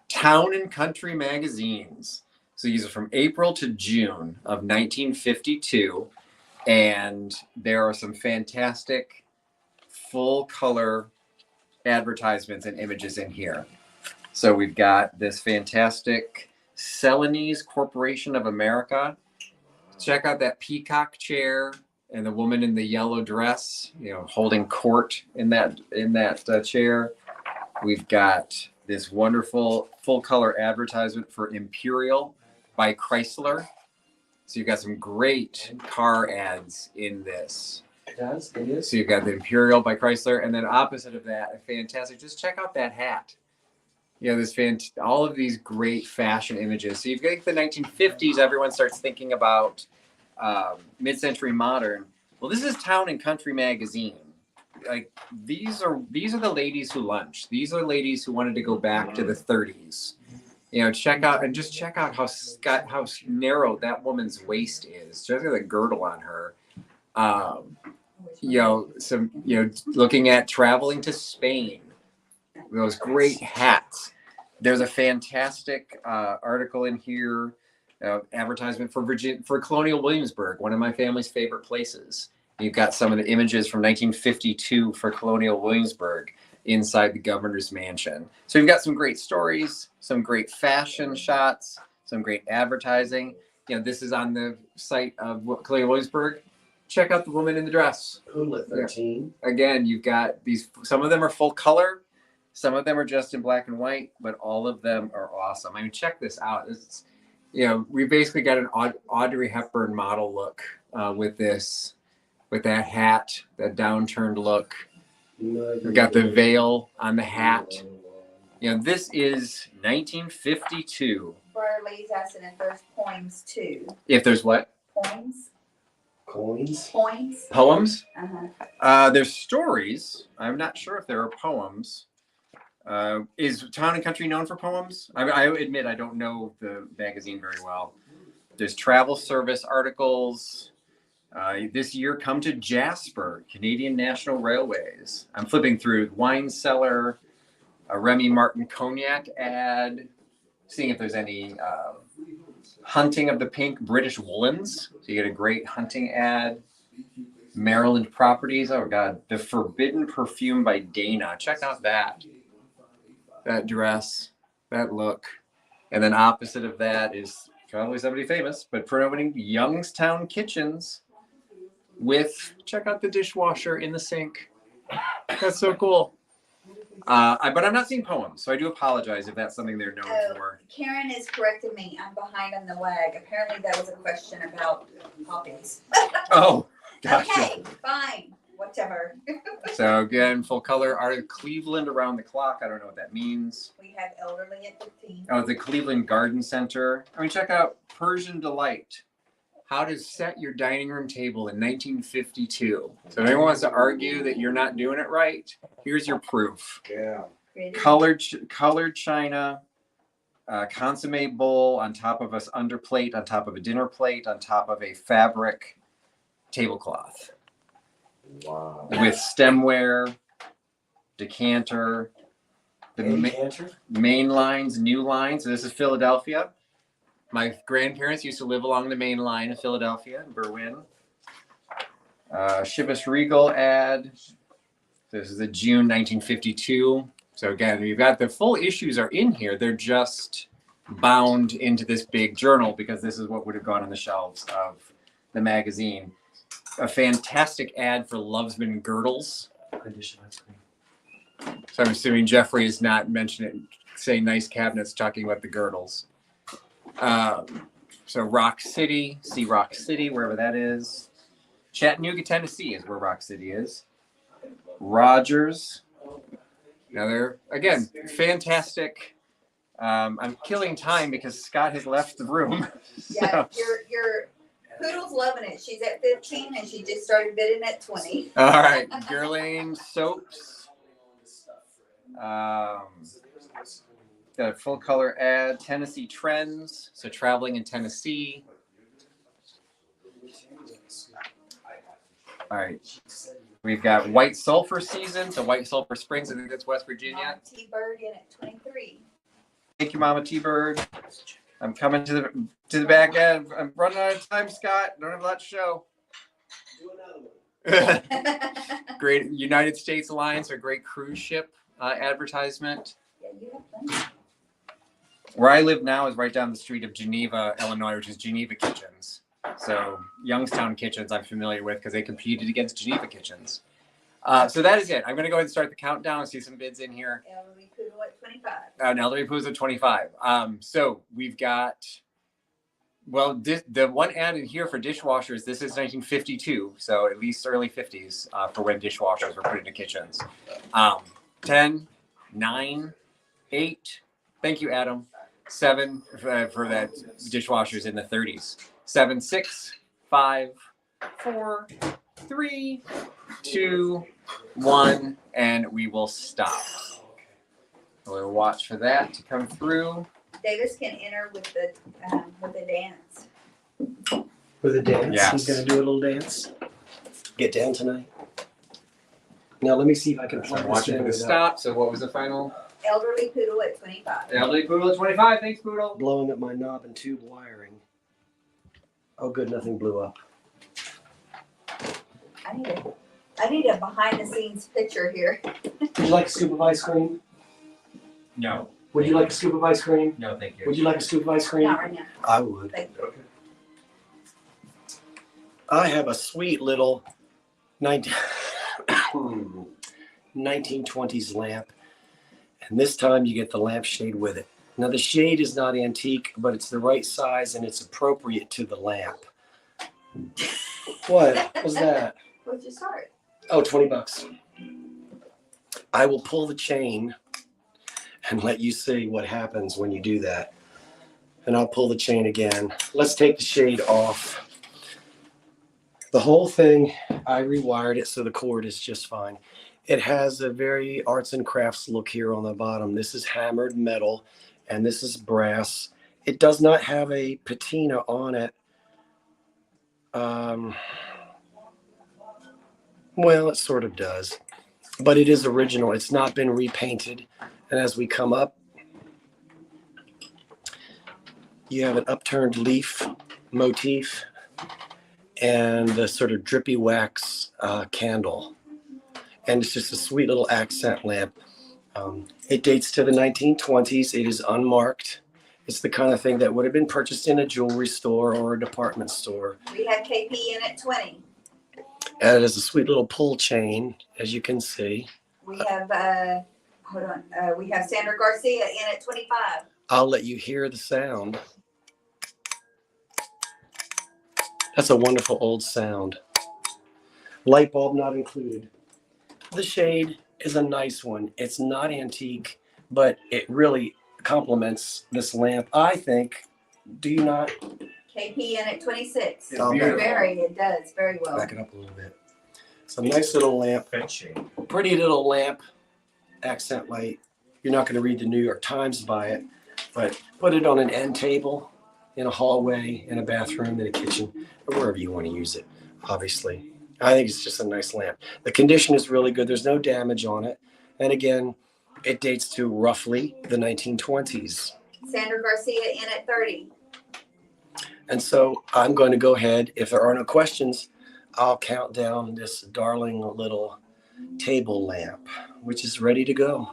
town and country magazines. So these are from April to June of 1952. And there are some fantastic full color advertisements and images in here. So we've got this fantastic Celanese Corporation of America. Check out that peacock chair and the woman in the yellow dress, holding court in that chair. We've got this wonderful full color advertisement for Imperial by Chrysler. So you've got some great car ads in this. It does. It is. So you've got the Imperial by Chrysler, and then opposite of that, a fantastic. Just check out that hat. All of these great fashion images. So you've got the 1950s. Everyone starts thinking about mid-century modern. Well, this is Town and Country magazine. like these are the ladies who lunch. These are ladies who wanted to go back to the 30s. You know, check out how narrow that woman's waist is. Just got a girdle on her. Looking at traveling to Spain, those great hats. There's a fantastic article in here, advertisement for Colonial Williamsburg, one of my family's favorite places. You've got some of the images from 1952 for Colonial Williamsburg inside the governor's mansion. So you've got some great stories, some great fashion shots, some great advertising. You know, this is on the site of Colonial Williamsburg. Check out the woman in the dress. Hula 13. Again, you've got these, some of them are full color, some of them are just in black and white, but all of them are awesome. I mean, check this out. It's, you know, we basically got an Audrey Hepburn model look with this, with that hat, that downturned look. We've got the veil on the hat. You know, this is 1952. Burley's asking if there's poems too. If there's what? Poems? Coins. Poems? Poems? Uh-huh. There's stories. I'm not sure if there are poems. Is Town and Country known for poems? I admit I don't know the magazine very well. There's travel service articles. This year, come to Jasper, Canadian National Railways. I'm flipping through wine cellar, a Remy Martin cognac ad, seeing if there's any hunting of the pink British woolens. So you get a great hunting ad. Maryland properties. Oh God, the Forbidden Perfume by Dana. Check out that dress, that look. And then opposite of that is probably somebody famous, but promoting Youngstown Kitchens with, check out the dishwasher in the sink. That's so cool. But I'm not seeing poems, so I do apologize if that's something they're known for. Karen is correcting me. I'm behind on the lag. Apparently that was a question about poppies. Oh, gotcha. Okay, fine. Whatever. So again, full color art of Cleveland around the clock. I don't know what that means. We have elderly at 15. Oh, the Cleveland Garden Center. I mean, check out Persian Delight. How to set your dining room table in 1952. So if anyone wants to argue that you're not doing it right, here's your proof. Yeah. Colored china, consomme bowl on top of an underplate, on top of a dinner plate, on top of a fabric tablecloth. Wow. With stemware, decanter, the main lines, new lines. So this is Philadelphia. My grandparents used to live along the main line in Philadelphia, in Berwyn. Chivas Regal ad. This is the June 1952. So again, you've got the full issues are in here. They're just bound into this big journal because this is what would have gone on the shelves of the magazine. A fantastic ad for Lovesman girdles. So I'm assuming Jeffrey is not mentioning, saying nice cabinets, talking about the girdles. So Rock City, see Rock City, wherever that is. Chattanooga, Tennessee is where Rock City is. Rogers. Now they're, again, fantastic. I'm killing time because Scott has left the room. Yeah, your Poodle's loving it. She's at 15 and she just started bidding at 20. All right, Guerlain soaps. Got a full color ad, Tennessee trends. So traveling in Tennessee. All right. We've got White Sulphur season. So White Sulphur Springs, I think that's West Virginia. Mama T-Bird in at 23. Thank you, Mama T-Bird. I'm coming to the back end. I'm running out of time, Scott. Don't have a lot to show. Great United States Alliance, a great cruise ship advertisement. Yeah, you have plenty. Where I live now is right down the street of Geneva, Illinois, which is Geneva Kitchens. So Youngstown Kitchens I'm familiar with because they competed against Geneva Kitchens. So that is it. I'm going to go ahead and start the countdown and see some bids in here. Elderly Poodle at 25. An elderly poodle at 25. So we've got, well, the one ad in here for dishwashers, this is 1952. So at least early 50s for when dishwashers were put into kitchens. 10, 9, 8. Thank you, Adam. 7 for that dishwashers in the 30s. 7, 6, 5, 4, 3, 2, 1, and we will stop. We'll watch for that to come through. Davis can enter with the dance. With a dance. Yes. He's gonna do a little dance. Get down tonight. Now let me see if I can So plug I'm this watching in for the without stop. So what was the final? Elderly poodle at 25. Elderly Poodle at 25. Thanks, Poodle. blowing up my knob and tube wiring. Oh, good, nothing blew up. I need a behind the scenes picture here. Would you like a scoop of ice cream? No. Would you like a scoop of ice cream? No, thank you. Would you like a scoop of ice cream? Not right now. I would. Thank you. I have a sweet little 1920s lamp, and this time you get the lampshade with it. Now the shade is not antique, but it's the right size and it's appropriate to the lamp. What was that? What'd you start? Oh, $20. I will pull the chain and let you see what happens when you do that. And I'll pull the chain again. Let's take the shade off. The whole thing, I rewired it so the cord is just fine. It has a very arts and crafts look here on the bottom. This is hammered metal and this is brass. It does not have a patina on it. Well, it sort of does, but it is original. It's not been repainted. And as we come up, you have an upturned leaf motif and the sort of drippy wax candle. And it's just a sweet little accent lamp. It dates to the 1920s. It is unmarked. It's the kind of thing that would have been purchased in a jewelry store or a department store. We have KP in at 20. And it is a sweet little pull chain, as you can see. We have we have Sandra Garcia in at 25. I'll let you hear the sound. That's a wonderful old sound. Light bulb not included. The shade is a nice one. It's not antique, but it really complements this lamp, I think. Do you not? KP in at 26. It's beautiful. It does very well. Back it up a little bit. It's a nice little lamp. Pretty little lamp. Accent light. You're not going to read the New York Times by it, but put it on an end table, in a hallway, in a bathroom, in a kitchen, or wherever you want to use it, obviously. I think it's just a nice lamp. The condition is really good. There's no damage on it. And again, it dates to roughly the 1920s. Sandra Garcia in at 30. And so I'm going to go ahead. If there are no questions, I'll count down this darling little table lamp, which is ready to go.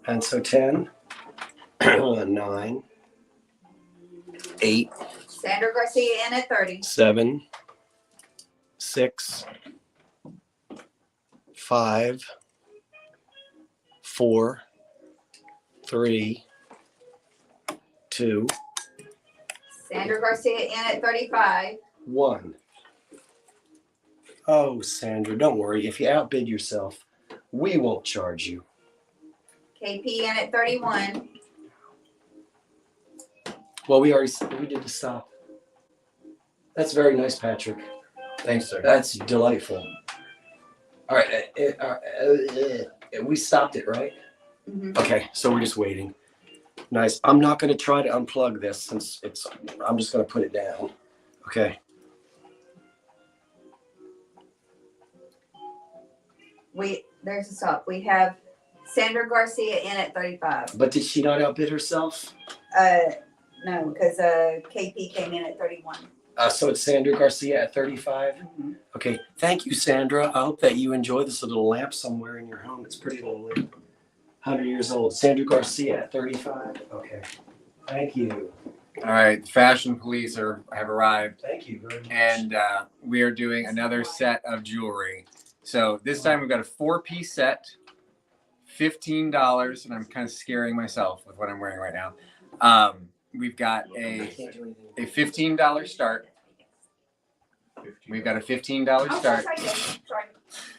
And so 10, 9, 8, Sandra Garcia in at 30. 7, 6, 5, 4, 3, 2, Sandra Garcia in at 35. 1. Oh, Sandra, don't worry. If you outbid yourself, we won't charge you. KP in at 31. Well, we did the stop. That's very nice, Patrick. Thanks, sir. That's delightful. All right, we stopped it, right? Mhm. Okay, so we're just waiting. Nice. I'm not going to try to unplug this since I'm just going to put it down. Okay. There's a stop. We have Sandra Garcia in at 35. But did she not outbid herself? No, because KP came in at 31. So it's Sandra Garcia at 35? Mhm. Okay. Thank you, Sandra. I hope that you enjoy this little lamp somewhere in your home. It's pretty lovely. 100 years old. Sandra Garcia at 35? Okay. Thank you. All right, the fashion police have arrived, Thank you very much. and we are doing another set of jewelry. So this time we've got a 4-piece set, $15, and I'm kind of scaring myself with what I'm wearing right now. We've got a $15 start. We've got a $15 start. Sorry.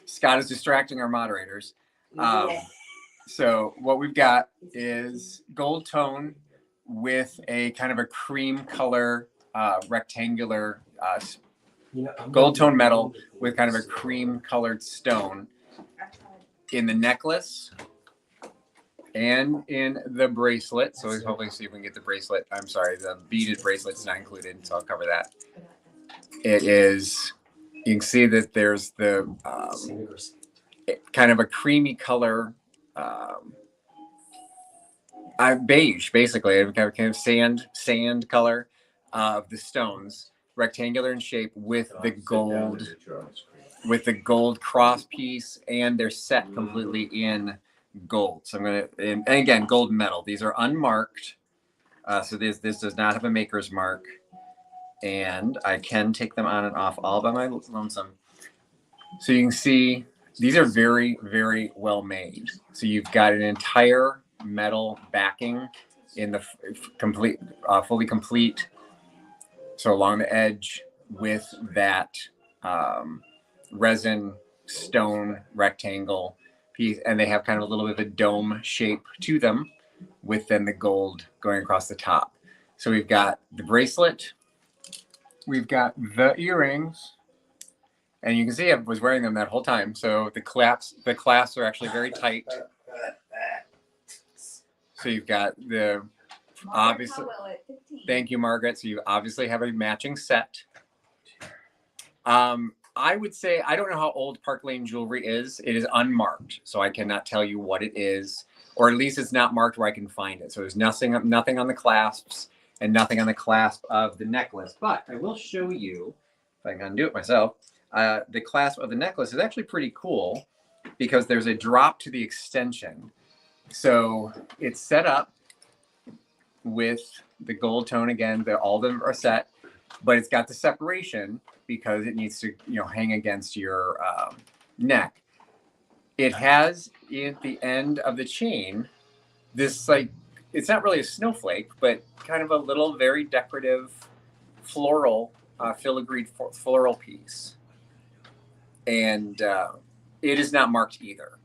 Scott is distracting our moderators. Yeah. So what we've got is gold tone with a kind of a cream color rectangular gold tone metal with kind of a cream colored stone in the necklace and in the bracelet. So let's hopefully see if we can get the bracelet. I'm sorry, the beaded bracelet's not included, so I'll cover that. It is, you can see that there's the kind of a creamy color, beige, basically, kind of sand color of the stones, rectangular in shape with the gold cross piece, and they're set completely in gold. So I'm gonna, and again, gold metal. These are unmarked, so this does not have a maker's mark, and I can take them on and off all by my lonesome. So you can see these are very, very well made. So you've got an entire metal backing in the complete, fully complete. So along the edge with that resin stone rectangle piece, and they have kind of a little bit of a dome shape to them with then the gold going across the top. So we've got the bracelet, we've got the earrings, and you can see I was wearing them that whole time. So the clasps are actually very tight. So you've got the obviously. Thank you, Margaret. So you obviously have a matching set. I would say, I don't know how old Park Lane jewelry is. It is unmarked, so I cannot tell you what it is, or at least it's not marked where I can find it. So there's nothing on the clasps and nothing on the clasp of the necklace. But I will show you, if I can undo it myself, the clasp of the necklace is actually pretty cool because there's a drop to the extension. So it's set up with the gold tone again. All of them are set, but it's got the separation because it needs to, hang against your neck. It has at the end of the chain this, like, it's not really a snowflake, but kind of a little very decorative floral, filigreed floral piece. And it is not marked either.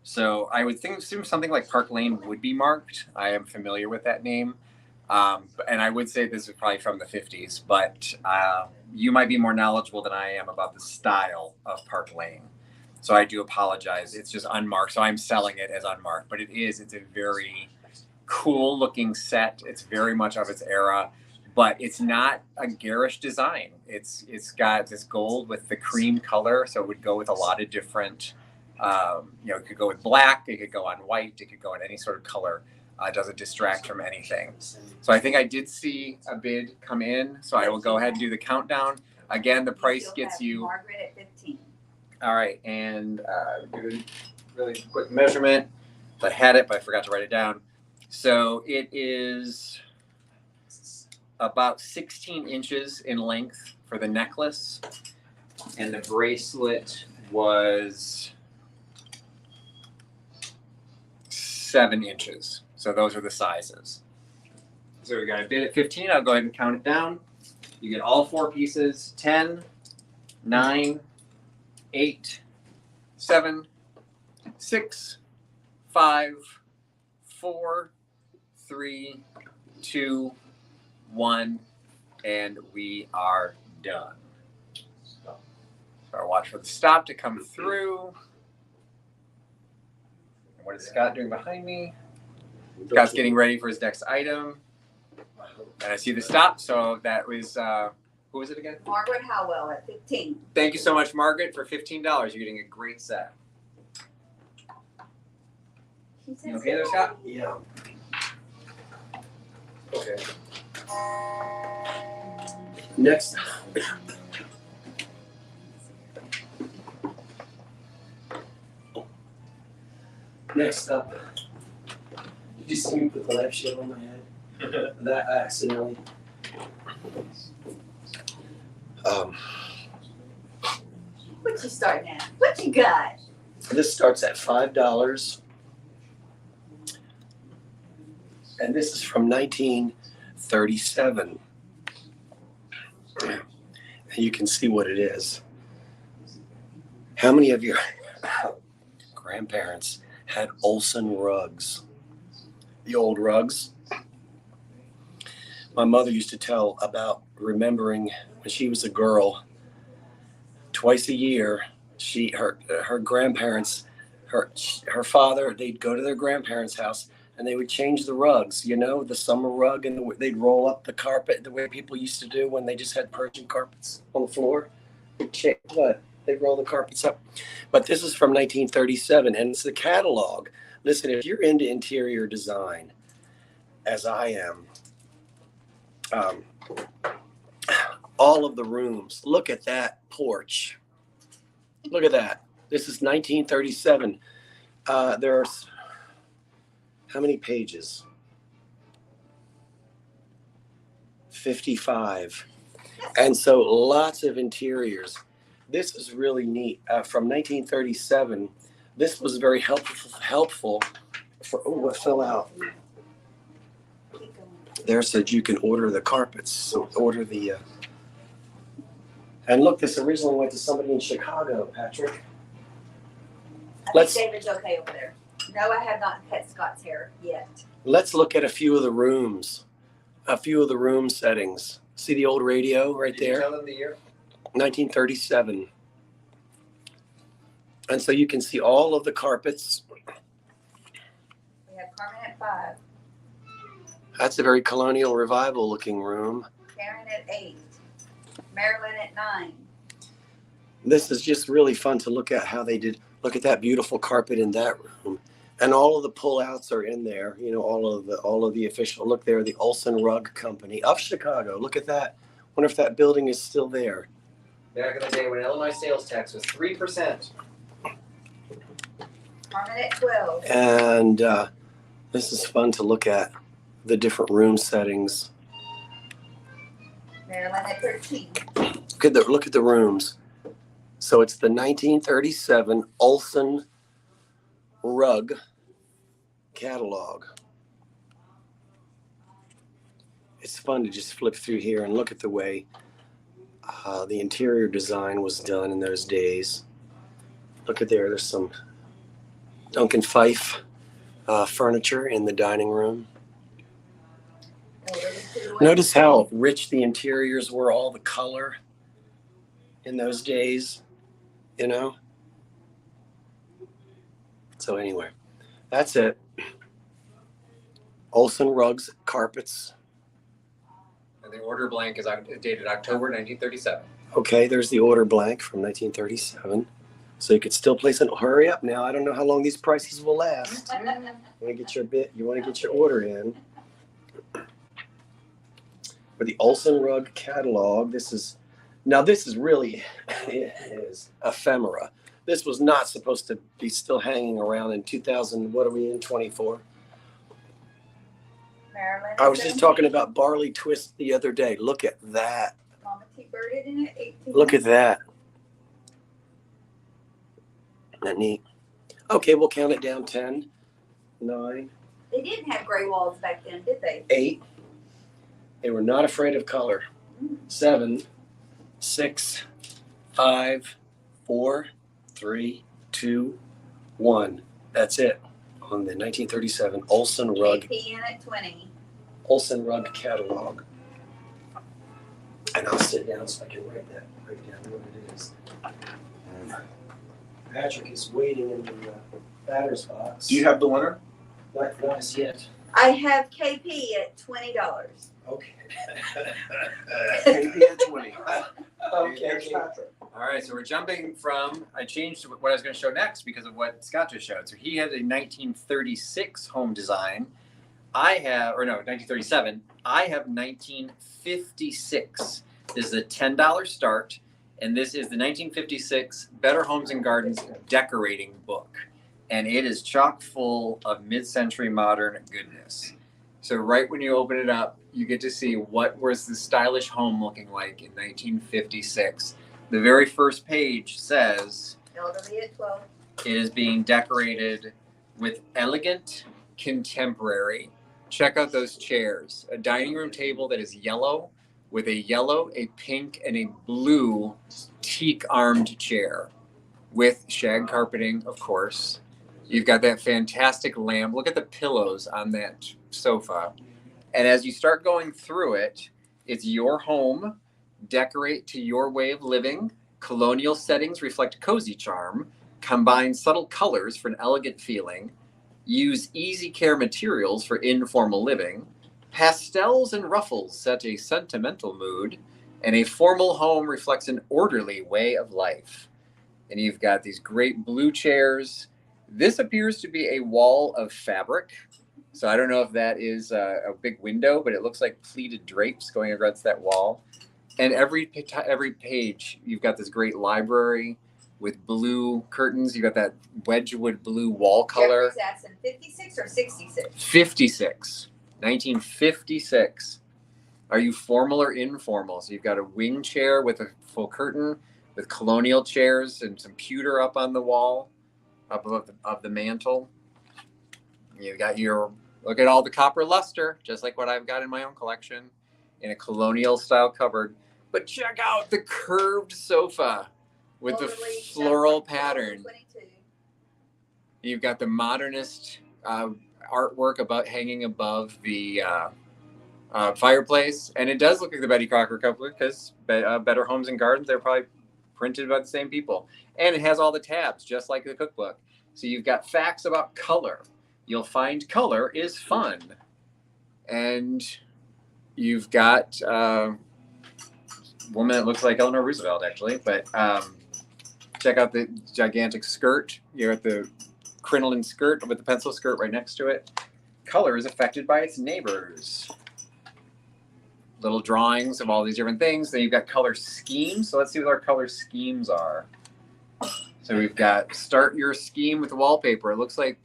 So I would assume something like Park Lane would be marked. I am familiar with that name. And I would say this is probably from the 50s, but you might be more knowledgeable than I am about the style of Park Lane. So I do apologize. It's just unmarked. So I'm selling it as unmarked, but it's a very cool looking set. It's very much of its era, but it's not a garish design. It's got this gold with the cream color. So it would go with a lot of different, it could go with black, it could go on white, it could go in any sort of color. It doesn't distract from anything. So I think I did see a bid come in. So I will go ahead and do the countdown. Again, the price gets you. Margaret at 15. All right, and do a really quick measurement. I had it, but I forgot to write it down. So it is about 16 inches in length for the necklace, and the bracelet was 7 inches. So those are the sizes. So we got a bid at 15. I'll go ahead and count it down. You get all 4 pieces: 10, 9, 8, 7, 6, 5, 4, 3, 2, 1, and we are done. So I'll watch for the stop to come through. What is Scott doing behind me? Scott's getting ready for his next item. And I see the stop, so that was, who was it again? Margaret Howell at 15. Thank you so much, Margaret, for $15. You're getting a great set. She says, Okay there, Scott? Yeah. Okay. Next. Next up. Did you see me put the lampshade on my head? That I accidentally. What you starting at? What you got? This starts at $5. And this is from 1937. And you can see what it is. How many of your grandparents had Olsen rugs? The old rugs? My mother used to tell about remembering when she was a girl twice a year. Her grandparents, her father, they'd go to their grandparents' house and they would change the rugs, the summer rug, and they'd roll up the carpet the way people used to do when they just had Persian carpets on the floor. They'd roll the carpets up. But this is from 1937, and it's the catalog. Listen, if you're into interior design, as I am, all of the rooms, look at that porch. Look at that. This is 1937. There's how many pages? 55. And so lots of interiors. This is really neat. From 1937, this was very helpful for, what fell out? There said you can order the carpets. So order the, and look, this originally went to somebody in Chicago, Patrick. I think David's okay over there. No, I have not cut Scott's hair yet. Let's look at a few of the rooms. A few of the room settings. See the old radio right there? Tell them the year. 1937. And so you can see all of the carpets. We have Carmen at 5, That's a very colonial revival looking room. Karen at 8, Marilyn at 9. This is just really fun to look at how they did. Look at that beautiful carpet in that room. And all of the pullouts are in there, all of the official. Look there, the Olson Rug Company of Chicago. Look at that. Wonder if that building is still there. Back in the day when Illinois sales tax was 3%. Carmen at 12. And this is fun to look at the different room settings. Marilyn at 13. Look at the rooms. So it's the 1937 Olson Rug catalog. It's fun to just flip through here and look at the way the interior design was done in those days. Look at there. There's some Duncan Fife furniture in the dining room. Notice how rich the interiors were, all the color in those days, So anyway, that's it. Olson Rugs Carpets. And the order blank is dated October 1937. Okay, there's the order blank from 1937. So you could still place an, hurry up now. I don't know how long these prices will last. You want to get your order in. For the Olson Rug catalog, this is really, it is ephemera. This was not supposed to be still hanging around in 2000, what are we in, 24? Marilyn I was just talking about barley twist the other day. Look at that. Mama T Birded in at 18. Look at that. Isn't that neat? Okay, we'll count it down. 10, 9, They didn't have gray walls back then, did they? 8. They were not afraid of color. 7, 6, 5, 4, 3, 2, 1. That's it on the 1937 Olson Rug. AP in at 20. Olson Rug catalog. And I'll sit down so I can write down what it is. Patrick is waiting in the batter's box. Do you have the winner? Not as yet. I have KP at $20. Okay. KP at 20. Okay. All right, so we're jumping from, I changed what I was going to show next because of what Scott just showed. So he had a 1936 home design. 1937. I have 1956. This is a $10 start, and this is the 1956 Better Homes and Gardens decorating book. And it is chock full of mid-century modern goodness. So right when you open it up, you get to see what was the stylish home looking like in 1956. The very first page says Elderly at 12. it is being decorated with elegant contemporary. Check out those chairs. A dining room table that is yellow with a yellow, a pink, and a blue teak-armed chair with shag carpeting, of course. You've got that fantastic lamp. Look at the pillows on that sofa. And as you start going through it, it's your home. Decorate to your way of living. Colonial settings reflect cozy charm. Combine subtle colors for an elegant feeling. Use easy care materials for informal living. Pastels and ruffles set a sentimental mood. And a formal home reflects an orderly way of life. And you've got these great blue chairs. This appears to be a wall of fabric. So I don't know if that is a big window, but it looks like pleated drapes going against that wall. And every page, you've got this great library with blue curtains. You've got that Wedgwood blue wall color. Jeffrey's asking 56 or 66? 56. 1956. Are you formal or informal? So you've got a wing chair with a full curtain, with colonial chairs and some pewter up on the wall, up above the mantle. You've got your, look at all the copper luster, just like what I've got in my own collection, in a colonial style cupboard. But check out the curved sofa with the Overly floral shuffled, pattern. 22. You've got the modernist artwork about hanging above the fireplace, and it does look like the Betty Crocker couplet because Better Homes and Gardens, they're probably printed by the same people. And it has all the tabs, just like the cookbook. So you've got facts about color. You'll find color is fun. And you've got a woman that looks like Eleanor Roosevelt, actually. But check out the gigantic skirt. You're at the crinoline skirt with the pencil skirt right next to it. Color is affected by its neighbors. Little drawings of all these different things. Then you've got color schemes. So let's see what our color schemes are. So we've got start your scheme with wallpaper. It looks like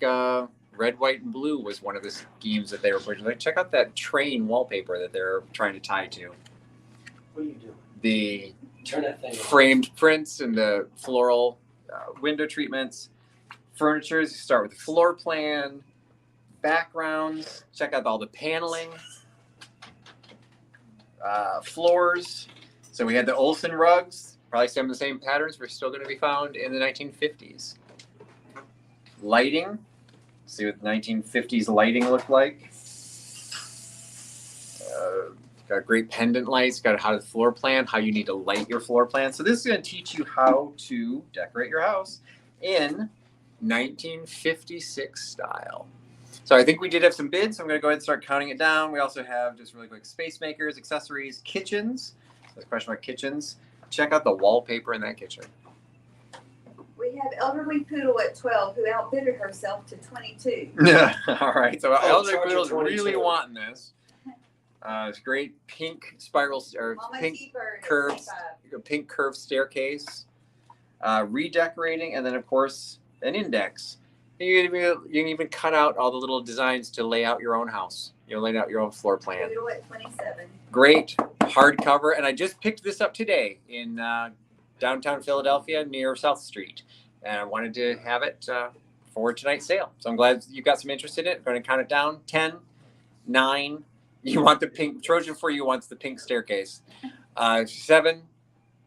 red, white, and blue was one of the schemes that they were putting. Like, check out that train wallpaper that they're trying to tie to. What are you doing? The Turn that thing on. framed prints and the floral window treatments. Furnitures, you start with the floor plan. Backgrounds, check out all the paneling. Floors. So we had the Olsen rugs, probably some of the same patterns were still going to be found in the 1950s. Lighting, see what the 1950s lighting looked like. Got great pendant lights, got how to floor plan, how you need to light your floor plan. So this is going to teach you how to decorate your house in 1956 style. So I think we did have some bids. So I'm going to go ahead and start counting it down. We also have just really quick space makers, accessories, kitchens. There's a question about kitchens. Check out the wallpaper in that kitchen. We have Elderly Poodle at 12 who outbidded herself to 22. Yeah. All right. So Elder charge Poodle's her 22. really wanting this. It's great pink spirals or Mama pink T-Bird at curves, 25. a pink curved staircase, redecorating, and then of course an index. You can even cut out all the little designs to lay out your own house. You know, lay out your own floor plan. Poodle at 27. Great hardcover, and I just picked this up today in downtown Philadelphia near South Street, and I wanted to have it for tonight's sale. So I'm glad you got some interest in it. I'm going to count it down: 10, 9. You want the pink Trojan for you wants the pink staircase. 7,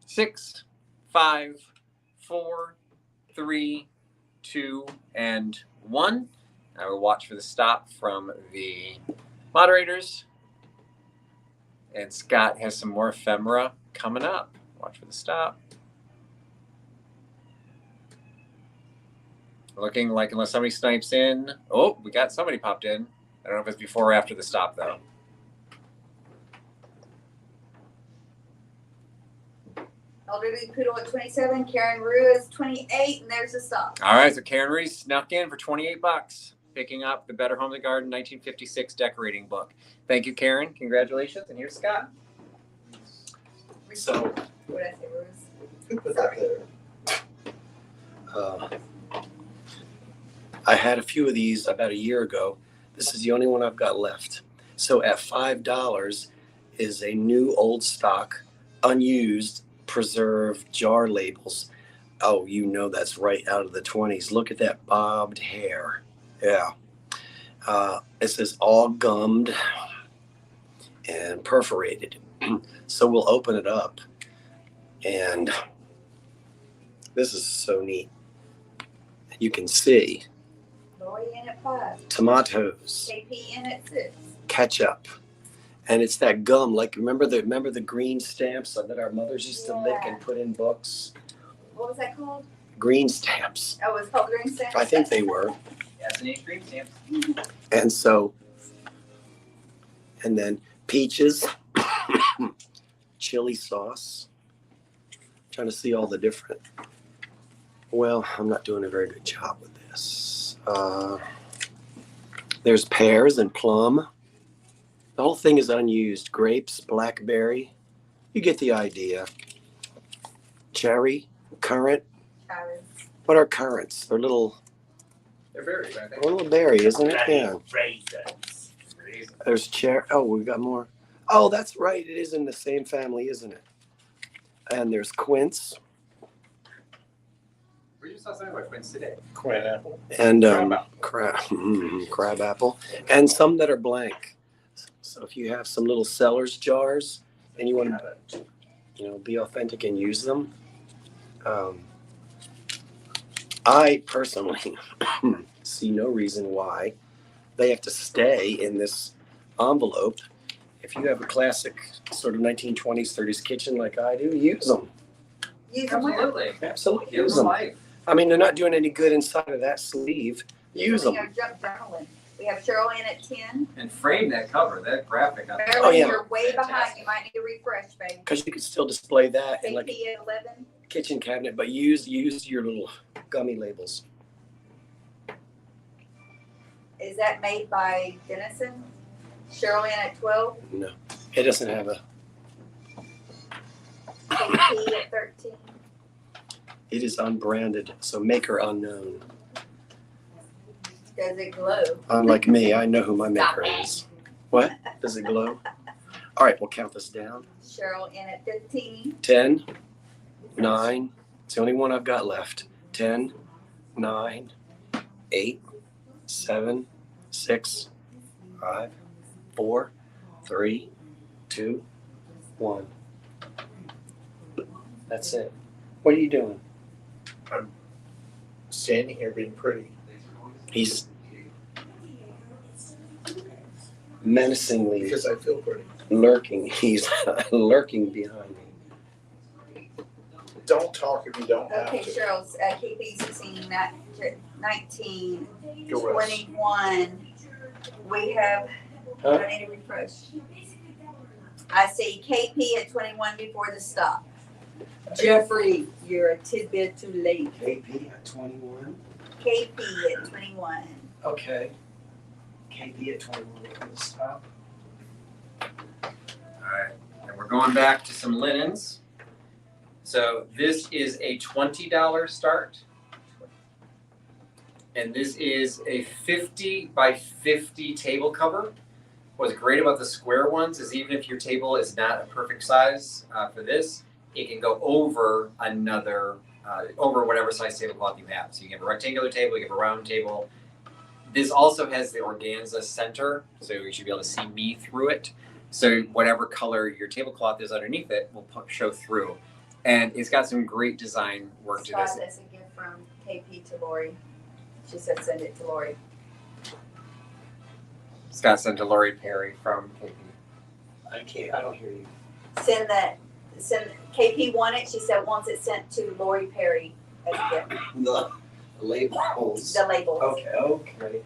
6, 5, 4, 3, 2, and 1. I will watch for the stop from the moderators. And Scott has some more ephemera coming up. Watch for the stop. Looking like unless somebody snipes in. Oh, we got somebody popped in. I don't know if it's before or after the stop, though. Elderly Poodle at 27. Karen Rue is 28, and there's a stop. All right, so Karen Reese snuck in for $28, picking up the Better Homes and Garden 1956 decorating book. Thank you, Karen. Congratulations. And here's Scott. So, What did I say, Rose? put that there. I had a few of these about a year ago. This is the only one I've got left. So at $5 is a new old stock, unused, preserved jar labels. Oh, you know that's right out of the 20s. Look at that bobbed hair. Yeah. It says all gummed and perforated. So we'll open it up. And this is so neat. You can see Lori in at 5. tomatoes, KP in at 6. ketchup, And it's that gum, like remember the green stamps that our mothers used to lick and put in books? What was that called? Green stamps. Oh, it was called green stamps? I think they were. S&H green stamps. And so, and then peaches, chili sauce. Trying to see all the different. Well, I'm not doing a very good job with this. There's pears and plum. The whole thing is unused. Grapes, blackberry. You get the idea. Cherry, currant. Carrots. What are currants? They're little, They're berries, aren't they? a little berry, isn't it? Yeah. Raisins. There's cherry. Oh, we got more. Oh, that's right. It is in the same family, isn't it? And there's quince We just saw something about twins today. Quail apple. and Crab crab apple, and some that are blank. So if you have some little seller's jars and you want to, be authentic and use them, I personally see no reason why they have to stay in this envelope. If you have a classic sort of 1920s, 30s kitchen like I do, use them. Use them where? Absolutely. Absolutely, Give use them them. life. I mean, they're not doing any good inside of that sleeve. Use them. We have journaling. We have Cheryl in at 10. And frame that cover, that graphic. On Marilyn, Oh, yeah. you're way behind. Fantastic. You might need to refresh, baby. Because you could still display that in like KP at 11. a kitchen cabinet, but use your little gummy labels. Is that made by Dennison? Cheryl in at 12. No, it doesn't have a. KP at 13. It is unbranded, so maker unknown. Does it glow? Unlike me, I know who my Stop maker it. is. What? Does it glow? All right, we'll count this down. Cheryl in at 15. 10, 9. It's the only one I've got left. 10, 9, 8, 7, 6, 5, 4, 3, 2, 1. That's it. What are you doing? Standing here being pretty. He's menacingly Because I feel pretty. lurking. He's lurking behind me. Don't talk if you don't have Okay, to. Cheryl's KP 16, 19, Go rest. 21. We have, Huh? I need to refresh. I see KP at 21 before the stop. Jeffrey, you're a tidbit too late. KP at 21. KP at 21. Okay. KP at 21. Let's stop. Alright, and we're going back to some linens. So this is a $20 start. And this is a 50 by 50 table cover. What's great about the square ones is even if your table is not a perfect size for this, it can go over another, over whatever size tablecloth you have. So you can have a rectangular table, you can have a round table. This also has the organza center, so you should be able to see me through it. So whatever color your tablecloth is underneath it will show through. And it's got some great design work to Scott, this. that's a gift from KP to Lori. She said send it to Lori. Scott sent to Lori Perry from KP. I don't hear you. Send KP wanted, she said wants it sent to Lori Perry as a gift. The labels. The labels. Okay.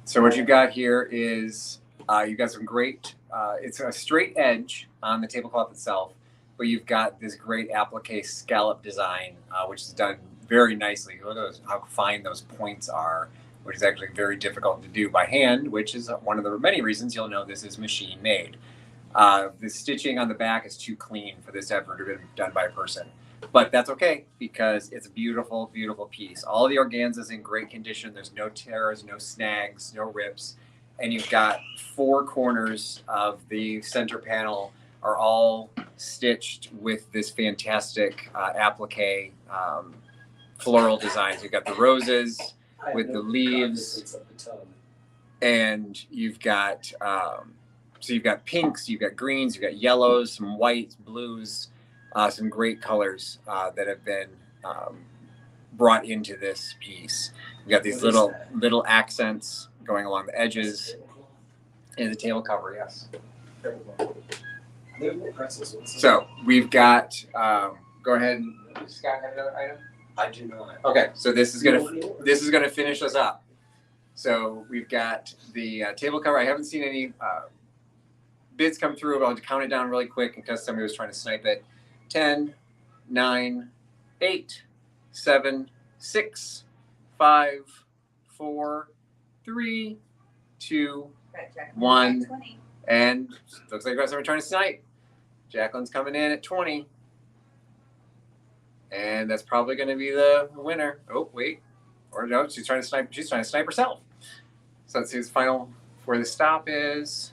So what you've got here is you've got some great, it's a straight edge on the tablecloth itself, but you've got this great applique scallop design, which is done very nicely. Look at how fine those points are, which is actually very difficult to do by hand, which is one of the many reasons you'll know this is machine made. The stitching on the back is too clean for this to have been done by a person. But that's okay because it's a beautiful, beautiful piece. All the organza is in great condition. There's no tears, no snags, no rips. And you've got 4 corners of the center panel are all stitched with this fantastic applique floral designs. You've got the roses with the leaves, and you've got so you've got pinks, you've got greens, you've got yellows, some whites, blues, some great colors that have been brought into this piece. You've got these little accents going along the edges in the table cover. Yes. There's no pretzels. So we've got. Go ahead. And, Scott, have another item. I do not. Okay, so this is gonna finish us up. So we've got the table cover. I haven't seen any bids come through, but I'll count it down really quick in case somebody was trying to snipe it. 10, 9, 8, 7, 6, 5, 4, 3, 2, Right, Jack. 1. 20. And looks like we've got somebody trying to snipe. Jacqueline's coming in at 20. And that's probably going to be the winner. Oh, wait. Or no, she's trying to snipe. She's trying to snipe herself. So let's see his final where the stop is.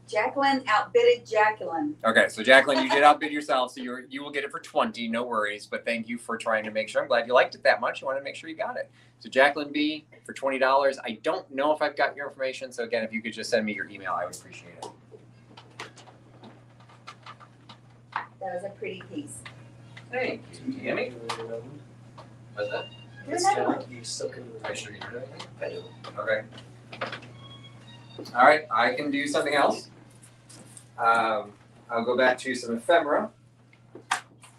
Jacqueline outbidded Jacqueline. Okay, so Jacqueline, you did outbid yourself, so you will get it for 20. No worries, but thank you for trying to make sure. I'm glad you liked it that much. You want to make sure you got it. So Jacqueline B for $20. I don't know if I've got your information, so again, if you could just send me your email, I would appreciate it. That was a pretty piece. Thank you, Tammy. What's that? Do another one. You still can. Are you sure you did anything? I do. Okay. All right, I can do something else. I'll go back to some ephemera.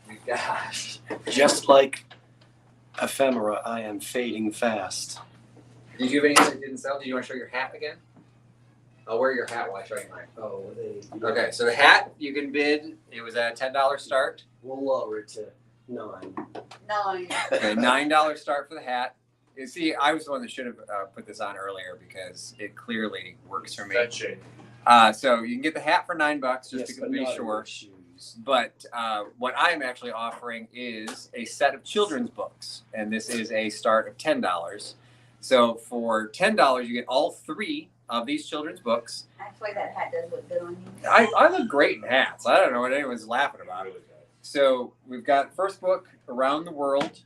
We've got. Just like ephemera, I am fading fast. Did you have anything that didn't sell? Did you want to show your hat again? I'll wear your hat while I show you mine. Oh, Okay, so the hat you can bid. It was at a $10 start. We'll lower it to 9. 9. Okay, $9 start for the hat. You see, I was the one that should have put this on earlier because it clearly works for me. That shade. So you can get the hat for $9 just Yes, to but be not sure. in shoes. But what I'm actually offering is a set of children's books, and this is a start of $10. So for $10, you get all 3 of these children's books. Actually, that hat does look good on you. I look great in hats. I don't know what anyone's laughing about. So we've got first book, Around the World.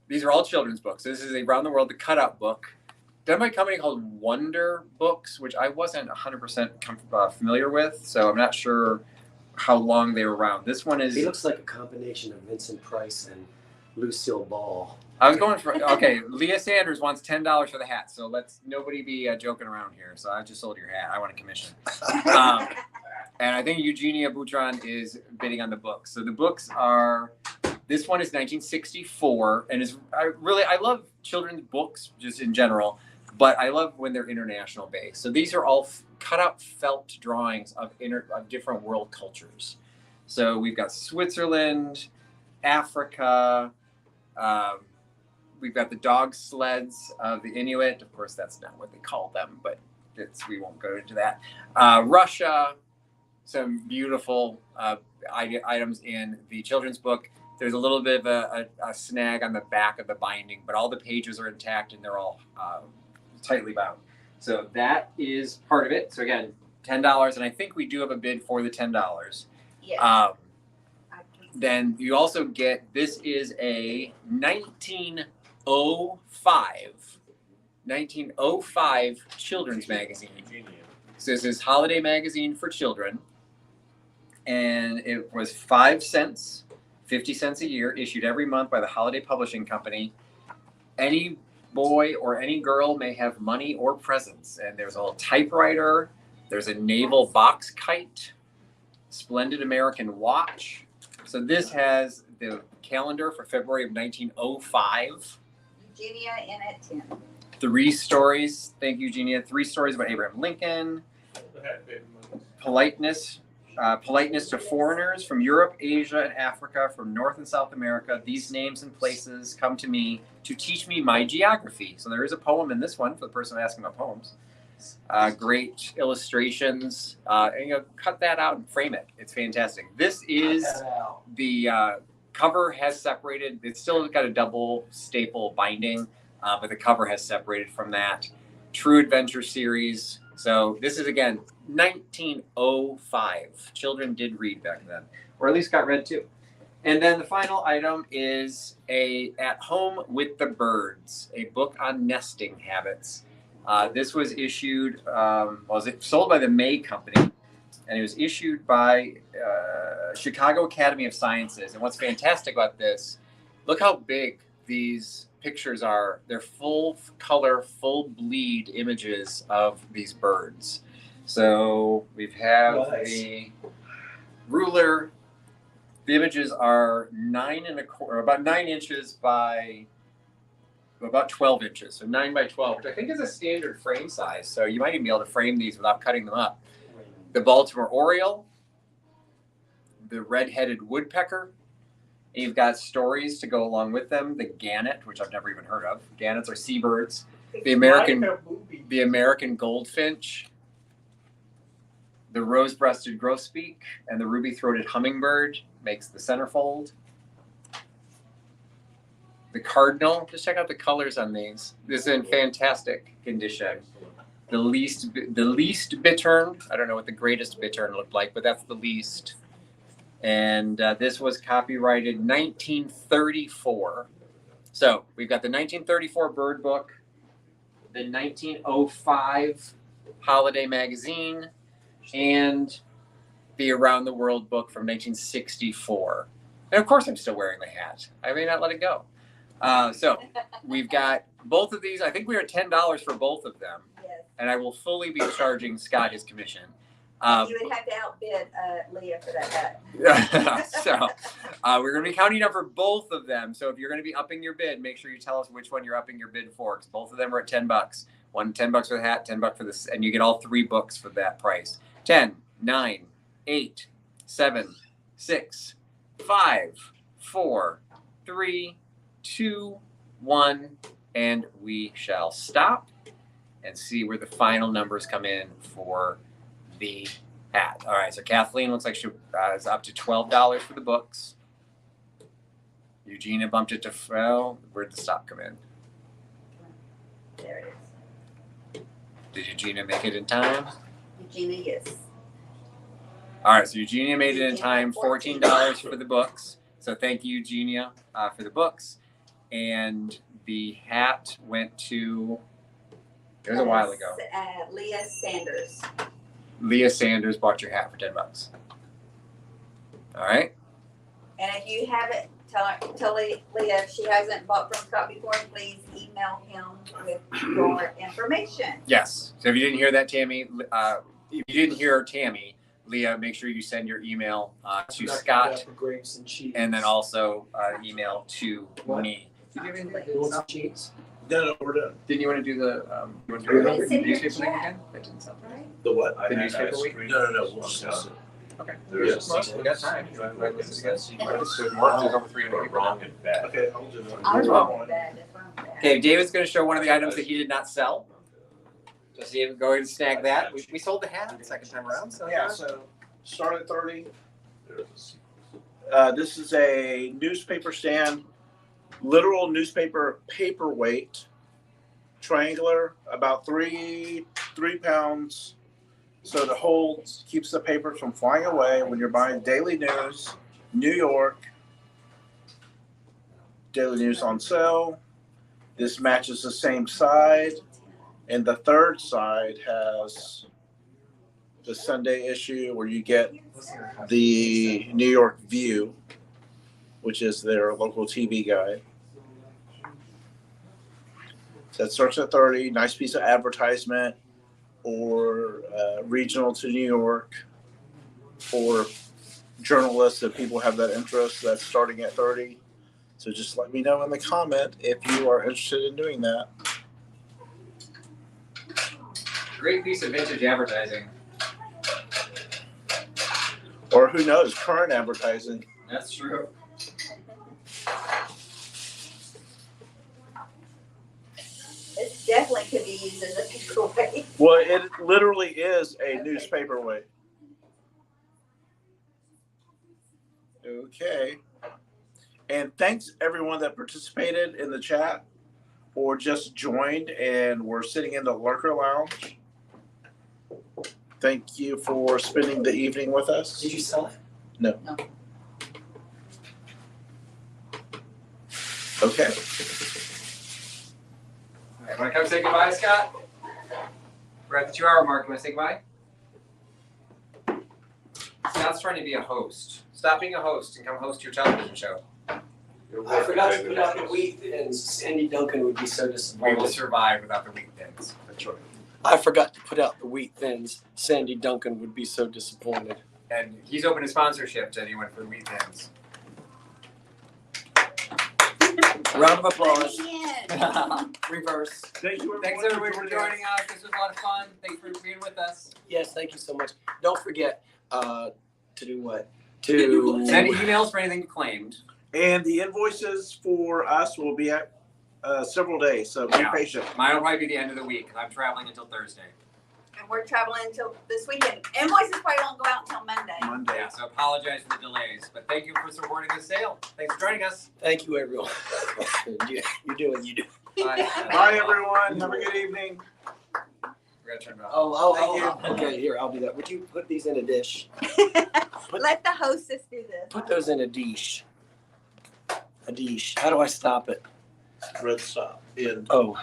These are all children's books. This is Around the World, the cutout book, done by a company called Wonder Books, which I wasn't 100% familiar with, so I'm not sure how long they were around. This one is. He looks like a combination of Vincent Price and Lucille Ball. I was going for okay. Leah Sanders wants $10 for the hat, so let's nobody be joking around here. So I just sold your hat. I want a commission. And I think Eugenia Boutron is bidding on the books. So the books are. This one is 1964, and I love children's books just in general, but I love when they're international based. So these are all cut out felt drawings of different world cultures. So we've got Switzerland, Africa. We've got the dog sleds of the Inuit. Of course, that's not what they call them, but we won't go into that. Russia, some beautiful items in the children's book. There's a little bit of a snag on the back of the binding, but all the pages are intact and they're all tightly bound. So that is part of it. So again, $10, and I think we do have a bid for the $10. Yes. Then you also get, this is a 1905 children's magazine. So this is Holiday Magazine for Children, and it was 5 cents. 50 cents a year, issued every month by the Holiday Publishing Company. Any boy or any girl may have money or presents. And there's a little typewriter. There's a naval box kite. Splendid American watch. So this has the calendar for February of 1905. Eugenia in at 10. 3 stories. Thank you, Eugenia. 3 stories about Abraham Lincoln. Politeness to foreigners from Europe, Asia, and Africa, from North and South America. These names and places come to me to teach me my geography. So there is a poem in this one for the person asking about poems. Great illustrations. And cut that out and frame it. It's fantastic. This is the cover has separated. It's still got a double staple binding, but the cover has separated from that. True Adventure series. So this is, again, 1905. Children did read back then, or at least got read too. And then the final item is a At Home with the Birds, a book on nesting habits. This was issued, sold by the May Company, and it was issued by Chicago Academy of Sciences. And what's fantastic about this, look how big these pictures are. They're full color, full bleed images of these birds. So we have Nice. the ruler. The images are 9.25, about 9 inches by about 12 inches. So 9 by 12, which I think is a standard frame size. So you might even be able to frame these without cutting them up. The Baltimore Oriole, the red-headed woodpecker, and you've got stories to go along with them. The gannet, which I've never even heard of. Gannets are seabirds. The American goldfinch, the rose-breasted grosbeak, and the ruby-throated hummingbird makes the centerfold. The cardinal, just check out the colors on these. This is in fantastic condition. The least bittern, I don't know what the greatest bittern looked like, but that's the least. And this was copyrighted 1934. So we've got the 1934 bird book, the 1905 holiday magazine, and the Around the World book from 1964. And of course I'm still wearing the hat. I may not let it go. So we've got both of these. I think we are $10 for both of them. Yes. And I will fully be charging Scott his commission. You would have to outbid Leah for that hat. So we're going to be counting up for both of them. So if you're going to be upping your bid, make sure you tell us which one you're upping your bid for. Because both of them are at $10. One $10 for the hat, $10 for this, and you get all 3 books for that price. 10, 9, 8, 7, 6, 5, 4, 3, 2, 1, and we shall stop and see where the final numbers come in for the hat. All right, so Kathleen looks like she is up to $12 for the books. Eugenia bumped it to, well, where'd the stop come in? There it is. Did Eugenia make it in time? Eugenia, yes. All right, so Eugenia made it in time, $14 for the books. So thank you, Eugenia, for the books. And the hat went to, it was a while ago. Leah Sanders. Leah Sanders bought your hat for $10. All right. And if you haven't, tell Leah if she hasn't bought from Scott before, please email him with your information. Yes. So if you didn't hear that, Tammy, if you didn't hear Tammy, Leah, make sure you send your email to Scott, Grapes and cheese. and then also email to me. Did you have anything? You want some cheese? No, we're done. Didn't you want to do the You want to send your newspaper thing chat. again? That didn't sound right. Right? The what? The newspaper week? No. We'll just Okay. There's We got time. You want to listen again? There's more. There's over 300 people. wrong and bad. Okay, I'll do that. I was well. wrong with that. That's wrong with that. Okay, David's going to show one of the items that he did not sell. So see him go ahead and snag that. We sold the hat the second time around. So Yeah, so start at 30. There's This is a newspaper stand, literal newspaper paperweight, triangular, about 3 pounds. So the hold keeps the paper from flying away when you're buying Daily News, New York. Daily News on sale. This matches the same side, and the third side has the Sunday issue where you get the New York View, which is their local TV guide. So that starts at 30. Nice piece of advertisement, or regional to New York, for journalists if people have that interest. That's starting at 30. So just let me know in the comment if you are interested in doing that. great piece of vintage advertising. Or who knows, current advertising. That's true. It definitely could be used as a paperweight. Well, it literally is a newspaper weight. Okay. And thanks everyone that participated in the chat or just joined and were sitting in the lurker lounge. Thank you for spending the evening with us. Did you sell it? No. No. Okay. All right, want to come say goodbye, Scott? We're at the 2 hour mark. You want to say goodbye? Scott's trying to be a host. Stop being a host and come host your television show. I forgot to put out the wheat thins. Sandy Duncan would be so We will disappointed. survive without the wheat thins. That's right. I forgot to put out the wheat thins. Sandy Duncan would be so disappointed. And he's open to sponsorship to anyone for the wheat thins. Round of applause. Thank Reverse. Thank you, Thanks everybody for joining us. This was a lot of fun. Thanks for being with us. Yes, thank you so much. Don't forget to do what? To Send emails for anything claimed. And the invoices for us will be at several days, so be Yeah. patient. Mine will probably be the end of the week. I'm traveling until Thursday. And we're traveling until this weekend. Invoices probably won't go out until Monday. Monday. Yeah, so apologize for the delays, but thank you for supporting the sale. Thanks for joining us. thank you, everyone. You're doing you do. Bye. Bye, everyone. Have a good evening. We're gonna turn it off. Oh, okay, here, I'll do that. Would you put these in a dish? Let the hostess do this. Put those in a dish. A dish. How do I stop it? Red stop. In. Oh,